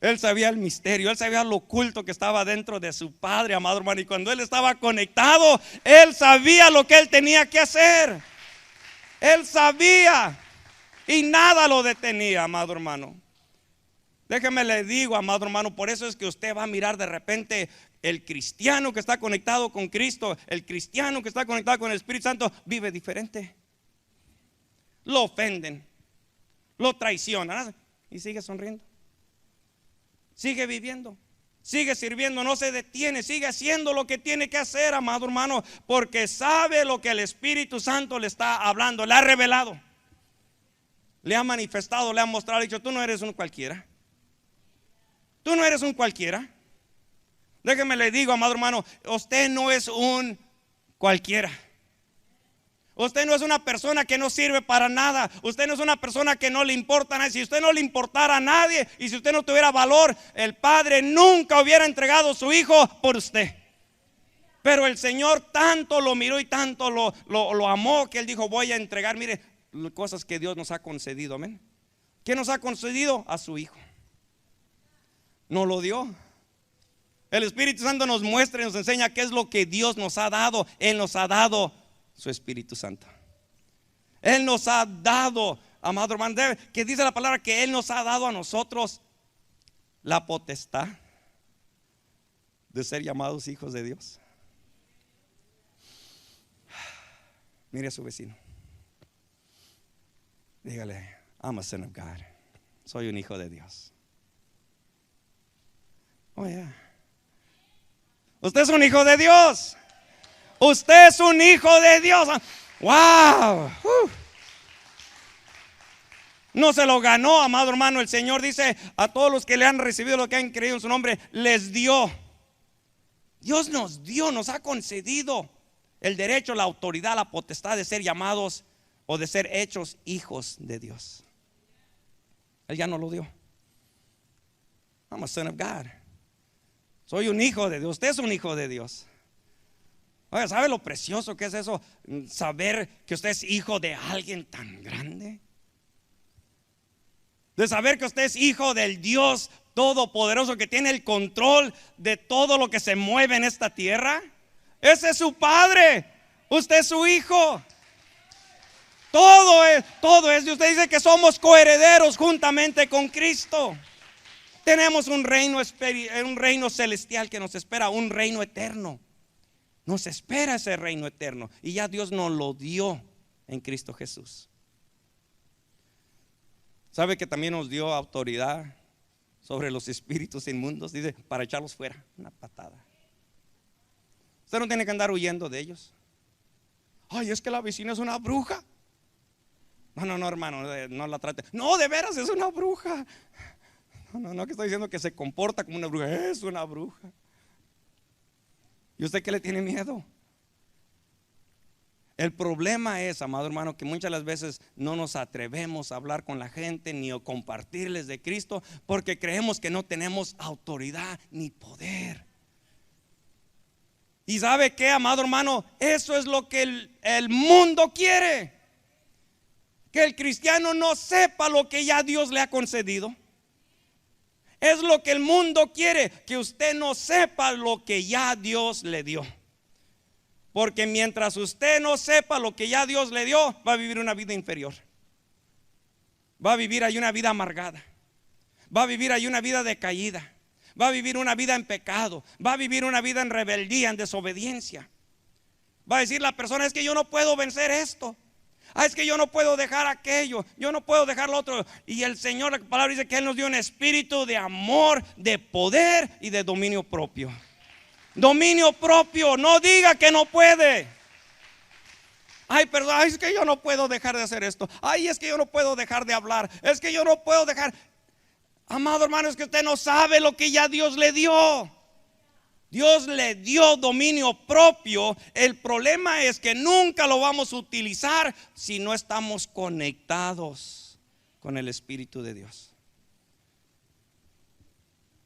Él sabía el misterio, él sabía lo oculto que estaba dentro de su Padre, amado hermano. Y cuando él estaba conectado, él sabía lo que él tenía que hacer. Él sabía y nada lo detenía, amado hermano. Déjeme le digo, amado hermano, por eso es que usted va a mirar de repente el cristiano que está conectado con Cristo, el cristiano que está conectado con el Espíritu Santo, vive diferente. Lo ofenden, lo traicionan y sigue sonriendo. Sigue viviendo, sigue sirviendo, no se detiene, sigue haciendo lo que tiene que hacer, amado hermano, porque sabe lo que el Espíritu Santo le está hablando, le ha revelado, le ha manifestado, le ha mostrado, le ha dicho: tú no eres un cualquiera. Tú no eres un cualquiera. Déjeme le digo, amado hermano, usted no es un cualquiera. Usted no es una persona que no sirve para nada. Usted no es una persona que no le importa a nadie. Si usted no le importara a nadie y si usted no tuviera valor, el Padre nunca hubiera entregado a su Hijo por usted. Pero el Señor tanto lo miró y tanto lo amó, que Él dijo: voy a entregar, mire, cosas que Dios nos ha concedido. Amén. ¿Qué nos ha concedido? A su Hijo. Nos lo dio. El Espíritu Santo nos muestra y nos enseña qué es lo que Dios nos ha dado. Él nos ha dado su Espíritu Santo. Él nos ha dado, amado hermano, que dice la palabra que Él nos ha dado a nosotros la potestad de ser llamados hijos de Dios. Mire a su vecino, dígale: I'm a son of God. Soy un hijo de Dios. Oh, yeah. Usted es un hijo de Dios. Usted es un hijo de Dios. Wow. No se lo ganó, amado hermano. El Señor dice: a todos los que le han recibido, lo que han creído en su nombre, les dio. Dios nos dio, nos ha concedido el derecho, la autoridad, la potestad de ser llamados o de ser hechos hijos de Dios. Él ya nos lo dio. I'm a son of God. Soy un hijo de Dios. Usted es un hijo de Dios. Oiga, ¿sabe lo precioso que es eso? Saber que usted es hijo de alguien tan grande. De saber que usted es hijo del Dios todopoderoso, que tiene el control de todo lo que se mueve en esta tierra. Ese es su Padre. Usted es su hijo. Todo es de usted. Dice que somos coherederos juntamente con Cristo. Tenemos un reino celestial que nos espera, un reino eterno. Nos espera ese reino eterno. Y ya Dios nos lo dio en Cristo Jesús. ¿Sabe que también nos dio autoridad sobre los espíritus inmundos? Dice: para echarlos fuera, una patada. Usted no tiene que andar huyendo de ellos. Ay, es que la vecina es una bruja. No, hermano, no la trate. No, de veras es una bruja. No, que está diciendo que se comporta como una bruja. Es una bruja. ¿Y usted qué le tiene miedo? El problema es, amado hermano, que muchas de las veces no nos atrevemos a hablar con la gente ni a compartirles de Cristo, porque creemos que no tenemos autoridad ni poder. ¿Y sabe qué, amado hermano? Eso es lo que el mundo quiere. Que el cristiano no sepa lo que ya Dios le ha concedido. Es lo que el mundo quiere, que usted no sepa lo que ya Dios le dio. Porque mientras usted no sepa lo que ya Dios le dio, va a vivir una vida inferior. Va a vivir ahí una vida amargada. Va a vivir ahí una vida decaída. Va a vivir una vida en pecado. Va a vivir una vida en rebeldía, en desobediencia. Va a decir la persona: es que yo no puedo vencer esto. Es que yo no puedo dejar aquello, yo no puedo dejar lo otro. Y el Señor, la palabra dice que Él nos dio un espíritu de amor, de poder y de dominio propio. Dominio propio. No diga que no puede. Ay, perdón, ay, es que yo no puedo dejar de hacer esto. Ay, es que yo no puedo dejar de hablar. Es que yo no puedo dejar. Amado hermano, es que usted no sabe lo que ya Dios le dio. Dios le dio dominio propio. El problema es que nunca lo vamos a utilizar si no estamos conectados con el Espíritu de Dios.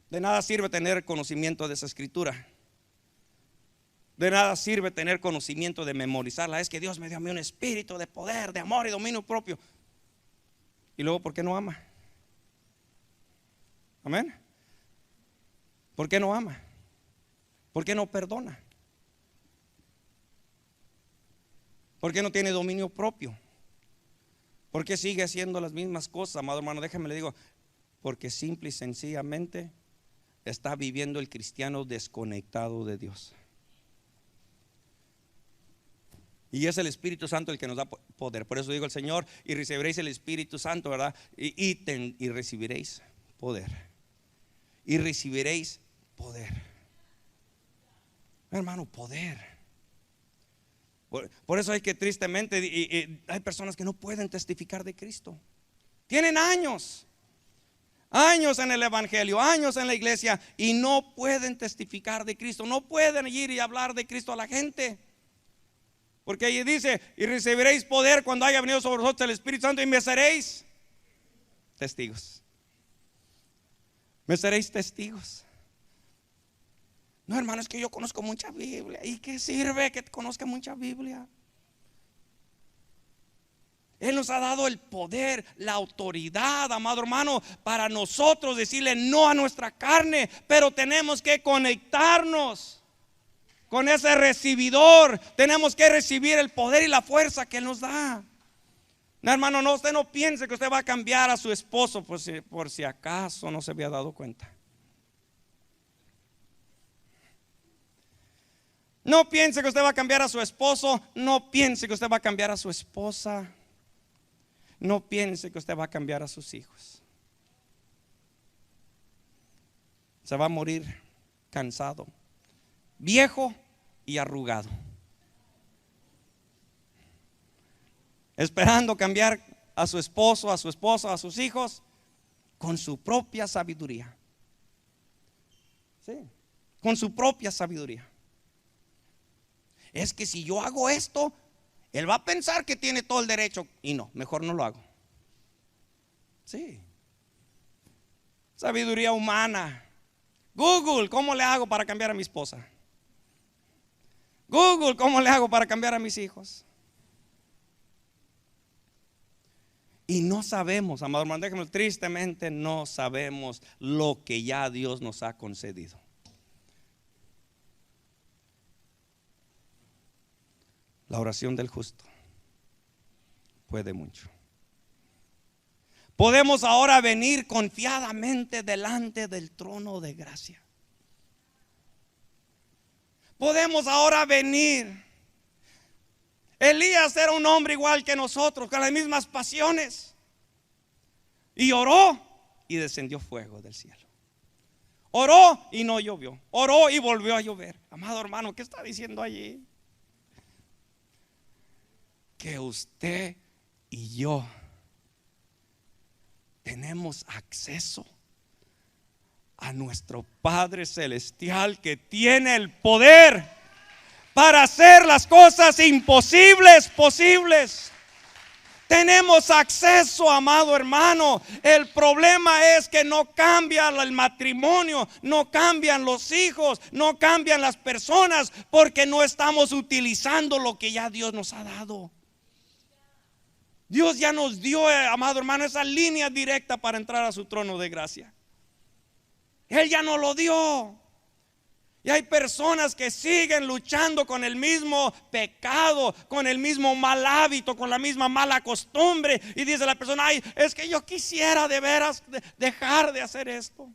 De nada sirve tener conocimiento de esa escritura. De nada sirve tener conocimiento de memorizarla. Es que Dios me dio a mí un espíritu de poder, de amor y dominio propio. Y luego, ¿por qué no ama? Amén. ¿Por qué no ama? ¿Por qué no perdona? ¿Por qué no tiene dominio propio? ¿Por qué sigue haciendo las mismas cosas? Amado hermano, déjame le digo, porque simple y sencillamente está viviendo el cristiano desconectado de Dios. Y es el Espíritu Santo el que nos da poder. Por eso digo el Señor, y recibiréis el Espíritu Santo, ¿verdad? Y recibiréis poder. Y recibiréis poder. Hermano, poder. Por eso hay que tristemente hay personas que no pueden testificar de Cristo. Tienen años en el evangelio, años en la iglesia, y no pueden testificar de Cristo. No pueden ir y hablar de Cristo a la gente. Porque ahí dice, y recibiréis poder cuando haya venido sobre vosotros el Espíritu Santo, y me seréis testigos. Me seréis testigos. No, hermano, es que yo conozco mucha Biblia. ¿Y qué sirve que conozca mucha Biblia? Él nos ha dado el poder, la autoridad, amado hermano, para nosotros decirle no a nuestra carne. Pero tenemos que conectarnos con ese recibidor. Tenemos que recibir el poder y la fuerza que Él nos da. No, hermano, no, usted no piense que usted va a cambiar a su esposo por si acaso no se había dado cuenta. No piense que usted va a cambiar a su esposo. No piense que usted va a cambiar a su esposa. No piense que usted va a cambiar a sus hijos. Se va a morir cansado, viejo y arrugado, esperando cambiar a su esposo, a su esposa, a sus hijos con su propia sabiduría. Sí, con su propia sabiduría. Es que si yo hago esto, él va a pensar que tiene todo el derecho. Y no, mejor no lo hago. Sí. Sabiduría humana. Google, ¿cómo le hago para cambiar a mi esposa? Google, ¿cómo le hago para cambiar a mis hijos? Y no sabemos, amado hermano, déjame, tristemente no sabemos lo que ya Dios nos ha concedido. La oración del justo puede mucho. Podemos ahora venir confiadamente delante del trono de gracia. Podemos ahora venir. Elías era un hombre igual que nosotros, con las mismas pasiones. Y oró y descendió fuego del cielo. Oró y no llovió. Oró y volvió a llover. Amado hermano, ¿qué está diciendo allí? Que usted y yo tenemos acceso a nuestro Padre Celestial, que tiene el poder para hacer las cosas imposibles posibles. Tenemos acceso, amado hermano. El problema es que no cambia el matrimonio, no cambian los hijos, no cambian las personas, porque no estamos utilizando lo que ya Dios nos ha dado. Dios ya nos dio, amado hermano, esa línea directa para entrar a su trono de gracia. Él ya nos lo dio. Y hay personas que siguen luchando con el mismo pecado, con el mismo mal hábito, con la misma mala costumbre. Y dice la persona, ay, es que yo quisiera de veras dejar de hacer esto.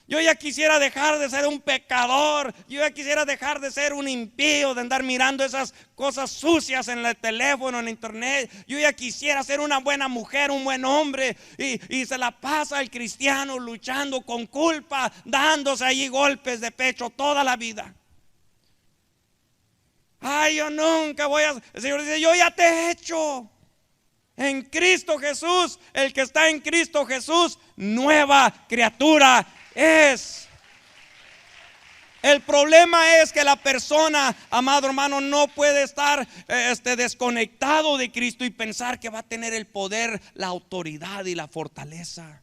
Yo ya quisiera dejar de ser un pecador. Yo ya quisiera dejar de ser un impío, de andar mirando esas cosas sucias en el teléfono, en internet. Yo ya quisiera ser una buena mujer, un buen hombre. Y se la pasa el cristiano luchando con culpa, dándose allí golpes de pecho toda la vida. Ay, yo nunca voy a... El Señor dice, yo ya te he hecho. En Cristo Jesús, el que está en Cristo Jesús, nueva criatura es. El problema es que la persona, amado hermano, no puede estar desconectado de Cristo y pensar que va a tener el poder, la autoridad y la fortaleza.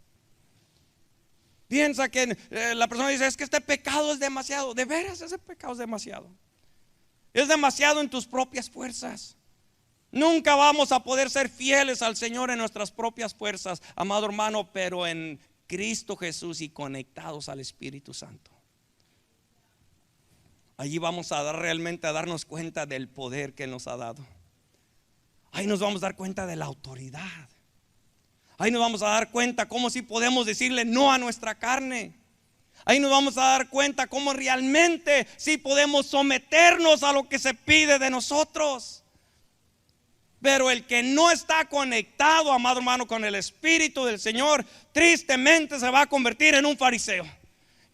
Piensa que la persona dice, es que este pecado es demasiado. De veras, ese pecado es demasiado. Es demasiado en tus propias fuerzas. Nunca vamos a poder ser fieles al Señor en nuestras propias fuerzas, amado hermano, pero en Cristo Jesús y conectados al Espíritu Santo. Allí vamos a realmente a darnos cuenta del poder que nos ha dado. Ahí nos vamos a dar cuenta de la autoridad. Ahí nos vamos a dar cuenta cómo si podemos decirle no a nuestra carne. Ahí nos vamos a dar cuenta cómo realmente sí podemos someternos a lo que se pide de nosotros. Pero el que no está conectado, amado hermano, con el Espíritu del Señor, tristemente se va a convertir en un fariseo.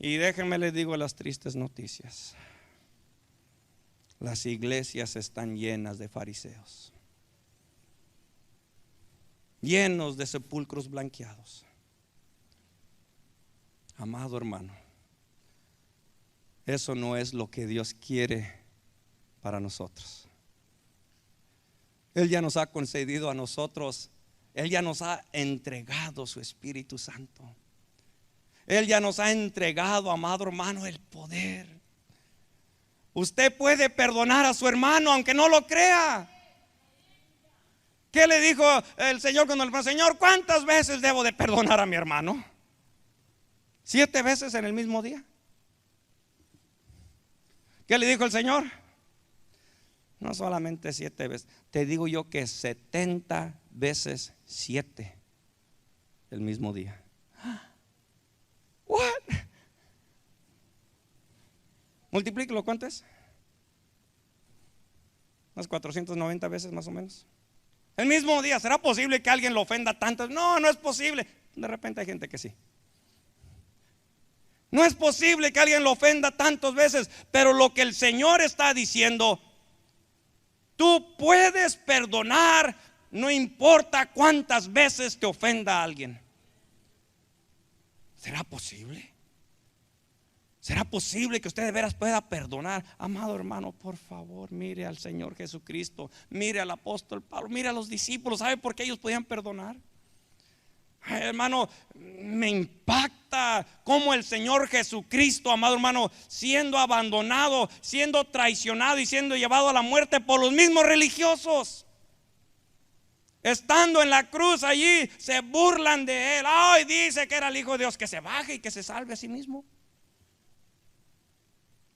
Y déjenme les digo las tristes noticias. Las iglesias están llenas de fariseos, llenos de sepulcros blanqueados. Amado hermano, eso no es lo que Dios quiere para nosotros. Él ya nos ha concedido a nosotros, Él ya nos ha entregado su Espíritu Santo. Él ya nos ha entregado, amado hermano, el poder. Usted puede perdonar a su hermano aunque no lo crea. ¿Qué le dijo el Señor cuando le dijo, Señor, cuántas veces debo de perdonar a mi hermano? 7 veces en el mismo día. ¿Qué le dijo el Señor? No solamente 7 veces, te digo yo que 70 veces 7 el mismo día. What? Multiplíquelo, ¿cuánto es? Unas 490 veces más o menos. El mismo día. ¿Será posible que alguien lo ofenda tanto? No, no es posible. De repente hay gente que sí. No es posible que alguien lo ofenda tantas veces. Pero lo que el Señor está diciendo, tú puedes perdonar, no importa cuántas veces te ofenda a alguien. ¿Será posible? ¿Será posible que usted de veras pueda perdonar? Amado hermano, por favor, mire al Señor Jesucristo, mire al apóstol Pablo, mire a los discípulos. ¿Sabe por qué ellos podían perdonar? Ay, hermano, me impacta cómo el Señor Jesucristo, amado hermano, siendo abandonado, siendo traicionado y siendo llevado a la muerte por los mismos religiosos, estando en la cruz allí, se burlan de él. Ay, dice que era el Hijo de Dios. Que se baje y que se salve a sí mismo.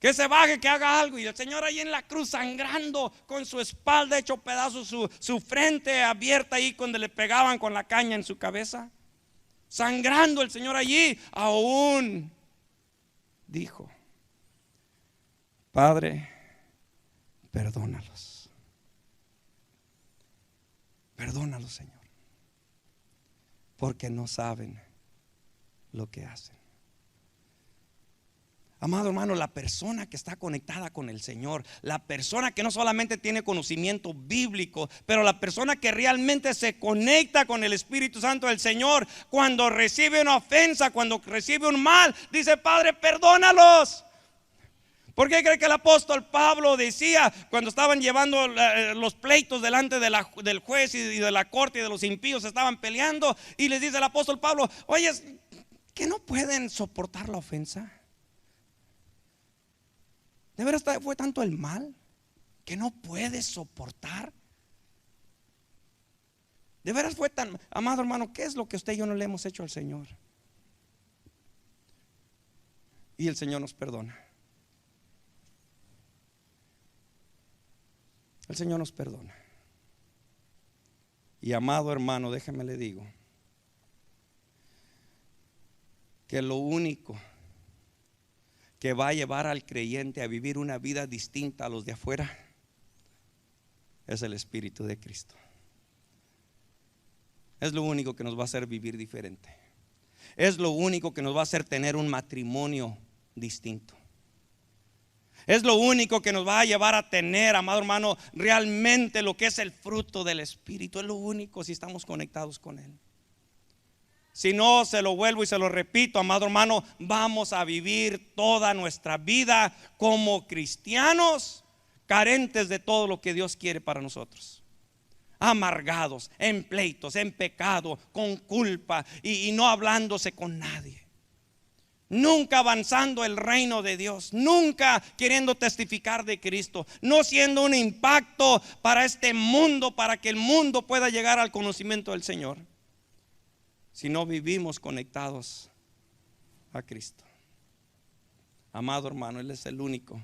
Que se baje, que haga algo. Y el Señor ahí en la cruz sangrando, con su espalda hecho pedazos, su frente abierta ahí cuando le pegaban con la caña en su cabeza. Sangrando el Señor allí. Aún dijo, Padre, perdónalos. Perdónalos, Señor, porque no saben lo que hacen. Amado hermano, la persona que está conectada con el Señor, la persona que no solamente tiene conocimiento bíblico, pero la persona que realmente se conecta con el Espíritu Santo del Señor, cuando recibe una ofensa, cuando recibe un mal, dice, Padre, perdónalos. ¿Por qué cree que el apóstol Pablo decía cuando estaban llevando los pleitos delante del juez y de la corte y de los impíos estaban peleando? Y les dice el apóstol Pablo, oye, ¿que no pueden soportar la ofensa? ¿De veras fue tanto el mal que no puedes soportar? ¿De veras fue tan, amado hermano, qué es lo que usted y yo no le hemos hecho al Señor? Y el Señor nos perdona. El Señor nos perdona. Y amado hermano, déjeme le digo que lo único que va a llevar al creyente a vivir una vida distinta a los de afuera es el Espíritu de Cristo. Es lo único que nos va a hacer vivir diferente. Es lo único que nos va a hacer tener un matrimonio distinto. Es lo único que nos va a llevar a tener, amado hermano, realmente lo que es el fruto del Espíritu. Es lo único si estamos conectados con Él. Si no, se lo vuelvo y se lo repito, amado hermano, vamos a vivir toda nuestra vida como cristianos carentes de todo lo que Dios quiere para nosotros. Amargados, en pleitos, en pecado, con culpa y no hablándose con nadie. Nunca avanzando el reino de Dios, nunca queriendo testificar de Cristo, no siendo un impacto para este mundo, para que el mundo pueda llegar al conocimiento del Señor. Si no vivimos conectados a Cristo. Amado hermano, Él es el único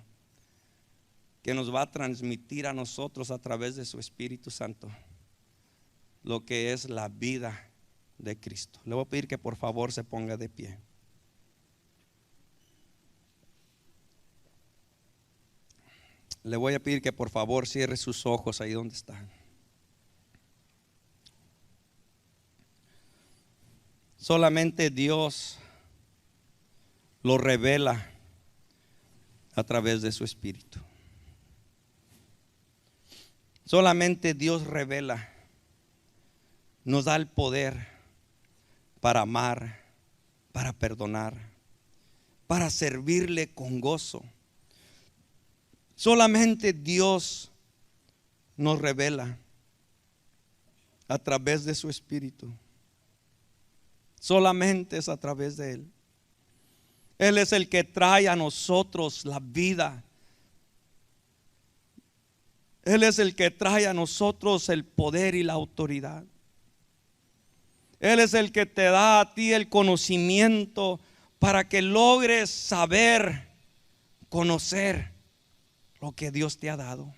que nos va a transmitir a nosotros a través de su Espíritu Santo lo que es la vida de Cristo. Le voy a pedir que por favor se ponga de pie. Le voy a pedir que por favor cierre sus ojos ahí donde están. Solamente Dios lo revela a través de su Espíritu. Solamente Dios revela, nos da el poder para amar, para perdonar, para servirle con gozo. Solamente Dios nos revela a través de su Espíritu. Solamente es a través de Él. Él es el que trae a nosotros la vida. Él es el que trae a nosotros el poder y la autoridad. Él es el que te da a ti el conocimiento para que logres saber, conocer lo que Dios te ha dado.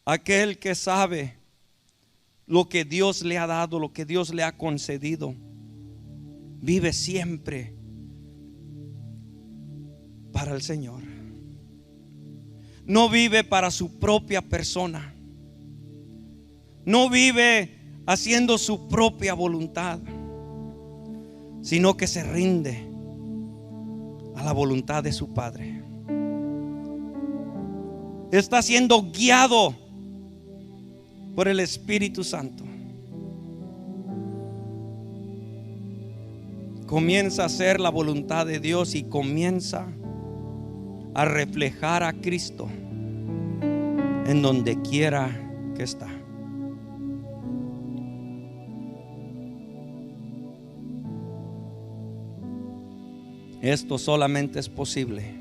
Aquel que sabe lo que Dios le ha dado, lo que Dios le ha concedido, vive siempre para el Señor. No vive para su propia persona. No vive haciendo su propia voluntad, sino que se rinde a la voluntad de su Padre. Está siendo guiado por el Espíritu Santo. Comienza a hacer la voluntad de Dios y comienza a reflejar a Cristo en donde quiera que está. Esto solamente es posible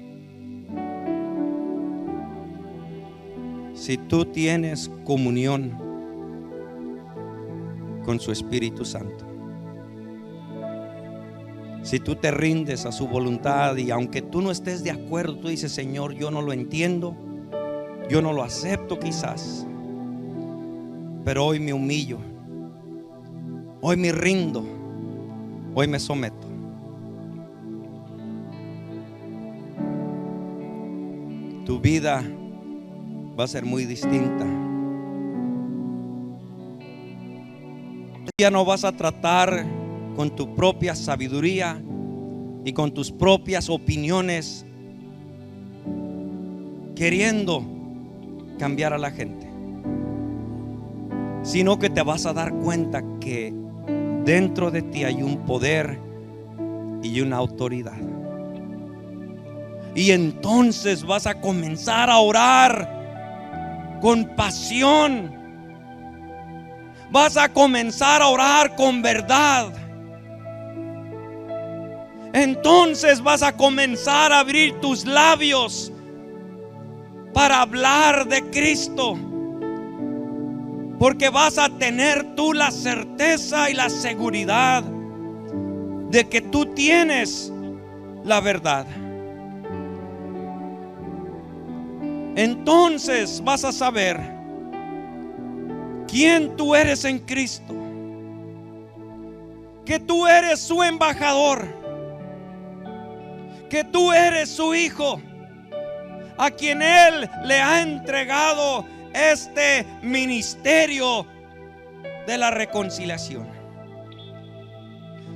si tú tienes comunión con su Espíritu Santo. Si tú te rindes a su voluntad y aunque tú no estés de acuerdo, tú dices: Señor, yo no lo entiendo, yo no lo acepto quizás, pero hoy me humillo, hoy me rindo, hoy me someto. Tu vida va a ser muy distinta. Ya no vas a tratar con tu propia sabiduría y con tus propias opiniones queriendo cambiar a la gente, sino que te vas a dar cuenta que dentro de ti hay un poder y una autoridad. Y entonces vas a comenzar a orar con pasión. Vas a comenzar a orar con verdad. Entonces vas a comenzar a abrir tus labios para hablar de Cristo. Porque vas a tener tú la certeza y la seguridad de que tú tienes la verdad. Entonces vas a saber quién tú eres en Cristo, que tú eres su embajador, que tú eres su hijo, a quien Él le ha entregado este ministerio de la reconciliación.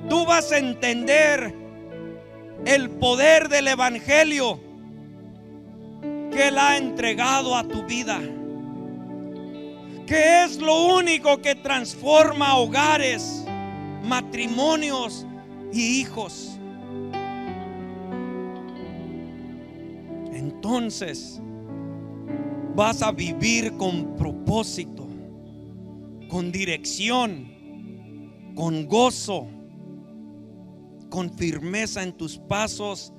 Tú vas a entender el poder del evangelio que Él ha entregado a tu vida, que es lo único que transforma hogares, matrimonios y hijos. Entonces vas a vivir con propósito, con dirección, con gozo, con firmeza en tus pasos,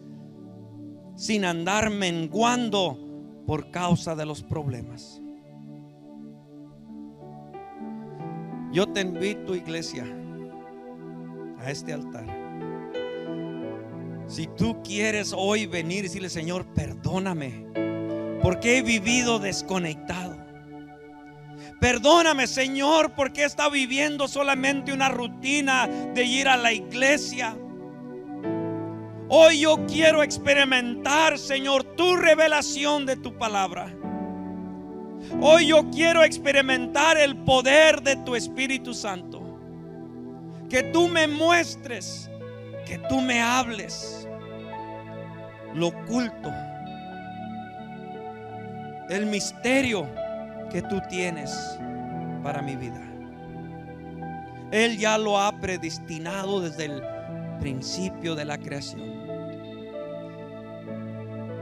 sin andar menguando por causa de los problemas. Yo te invito, iglesia, a este altar. Si tú quieres hoy venir y decirle: Señor, perdóname porque he vivido desconectado. Perdóname, Señor, porque he estado viviendo solamente una rutina de ir a la iglesia. Hoy yo quiero experimentar, Señor, tu revelación de tu palabra. Hoy yo quiero experimentar el poder de tu Espíritu Santo. Que tú me muestres, que tú me hables lo oculto, el misterio que tú tienes para mi vida. Él ya lo ha predestinado desde el principio de la creación.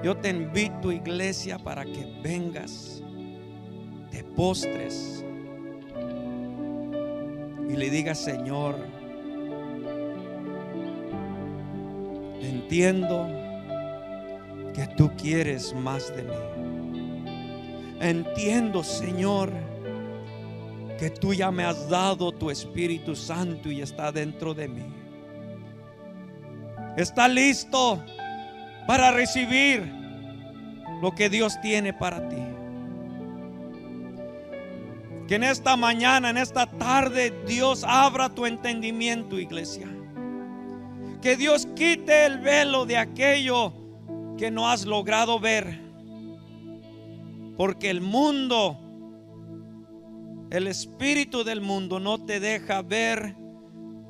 Yo te invito, iglesia, para que vengas, te postres y le digas: Señor, entiendo que tú quieres más de mí. Entiendo, Señor, que tú ya me has dado tu Espíritu Santo y está dentro de mí. Está listo para recibir lo que Dios tiene para ti. Que en esta mañana, en esta tarde, Dios abra tu entendimiento, iglesia. Que Dios quite el velo de aquello que no has logrado ver. Porque el mundo, el espíritu del mundo no te deja ver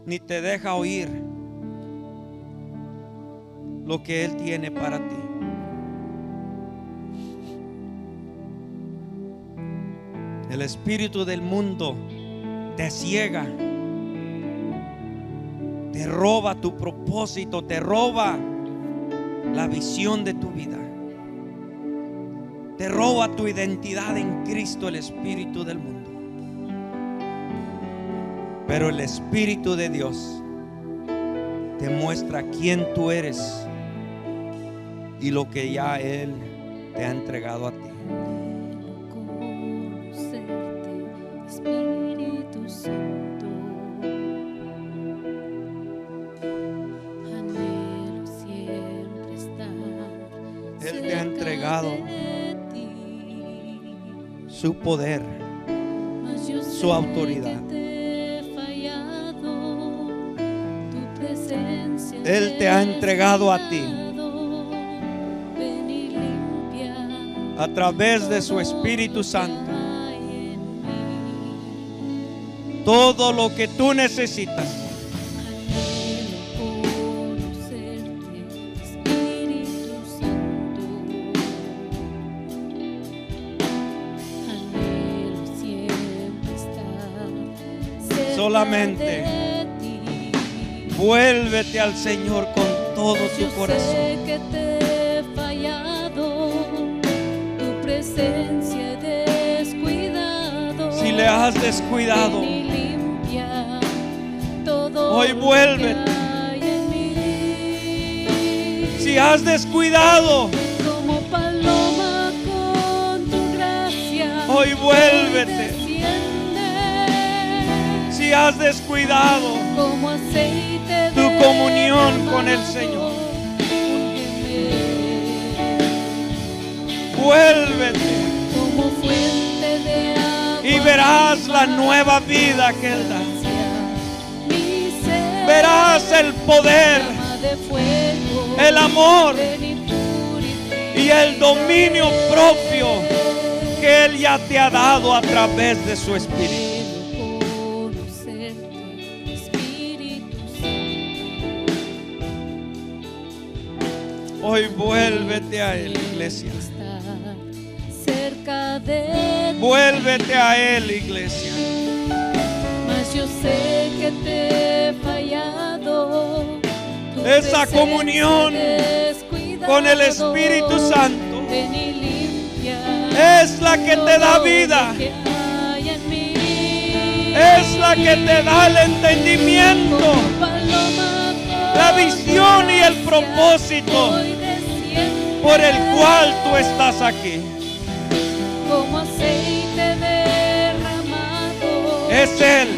ni te deja oír lo que Él tiene para ti. El espíritu del mundo te ciega, te roba tu propósito, te roba la visión de tu vida, te roba tu identidad en Cristo, el espíritu del mundo. Pero el Espíritu de Dios te muestra quién tú eres y lo que ya Él te ha entregado a ti. Espíritu Santo, anhelo siempre estar. Él te ha entregado su poder, su autoridad. Él te ha entregado a ti a través de su Espíritu Santo todo lo que tú necesitas. Solamente vuélvete al Señor con todo tu corazón. Sé que te he fallado, tu presencia he descuidado. Si le has descuidado, hoy vuélvete. Si has descuidado, como paloma con tu gracia, hoy vuélvete. Si has descuidado como aceite tu comunión con el Señor, vuélvete como fuente de agua y verás la nueva vida que Él da. Verás el poder, el amor y el dominio propio que Él ya te ha dado a través de su Espíritu. Hoy vuélvete a Él, iglesia. Cerca de Vuélvete a Él, iglesia. Mas yo sé que te he fallado. Tu Esa comunión con el Espíritu Santo ven y limpia es la que te da vida. todo lo que hay en mí. Es la que te da el entendimiento, Como paloma la visión y el propósito hoy desciende, por el cual tú estás aquí. como aceite derramado. Es Él.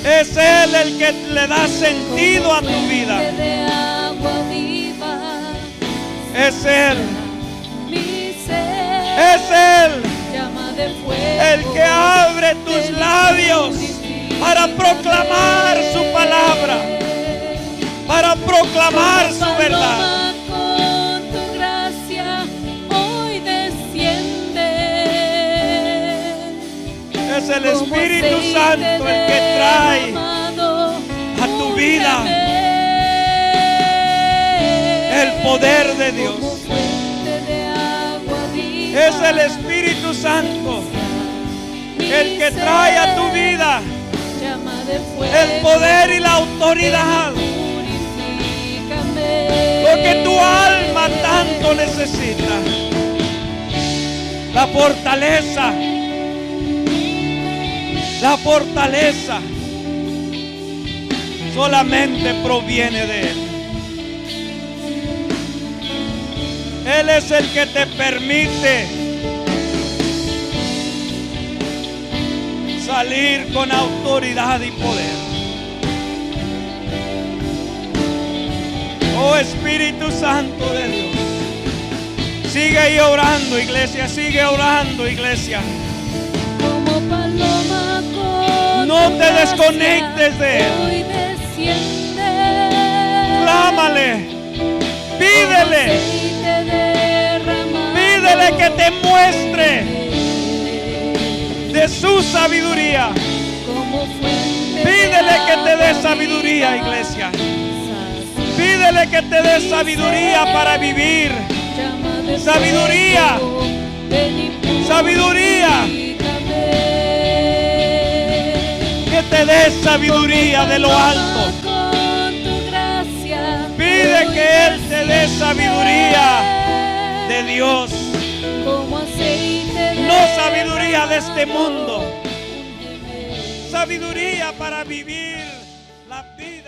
Es Él el que le da sentido a tu vida. De agua viva, Es Él. mi ser, Es Él llama de fuego, el que abre tus labios para proclamar su palabra, para proclamar su verdad. Con tu gracia hoy desciende. Es el Espíritu Santo el que trae a tu vida el poder de Dios. Es el Espíritu Santo el que trae a tu vida el poder y la autoridad, lo que tu alma tanto necesita. La fortaleza solamente proviene de Él. Él es el que te permite salir con autoridad y poder. Oh Espíritu Santo de Dios, sigue ahí orando, iglesia, sigue orando, iglesia. Como paloma con No tu te gracia, desconectes de Él. hoy desciende. Clámale, pídele, Como aceite derramado, pídele que te muestre de su sabiduría. como fuente Pídele de que te dé agua sabiduría, viva. iglesia. Pídele que te dé sabiduría para vivir. Llama de Sabiduría. fuego, ven y Sabiduría. purifícame. Que te dé sabiduría de lo alto. Con tu gracia, Pide hoy que Él te dé sabiduría de desciende. Dios. Como aceite No sabiduría de este mundo. Sabiduría para vivir la vida.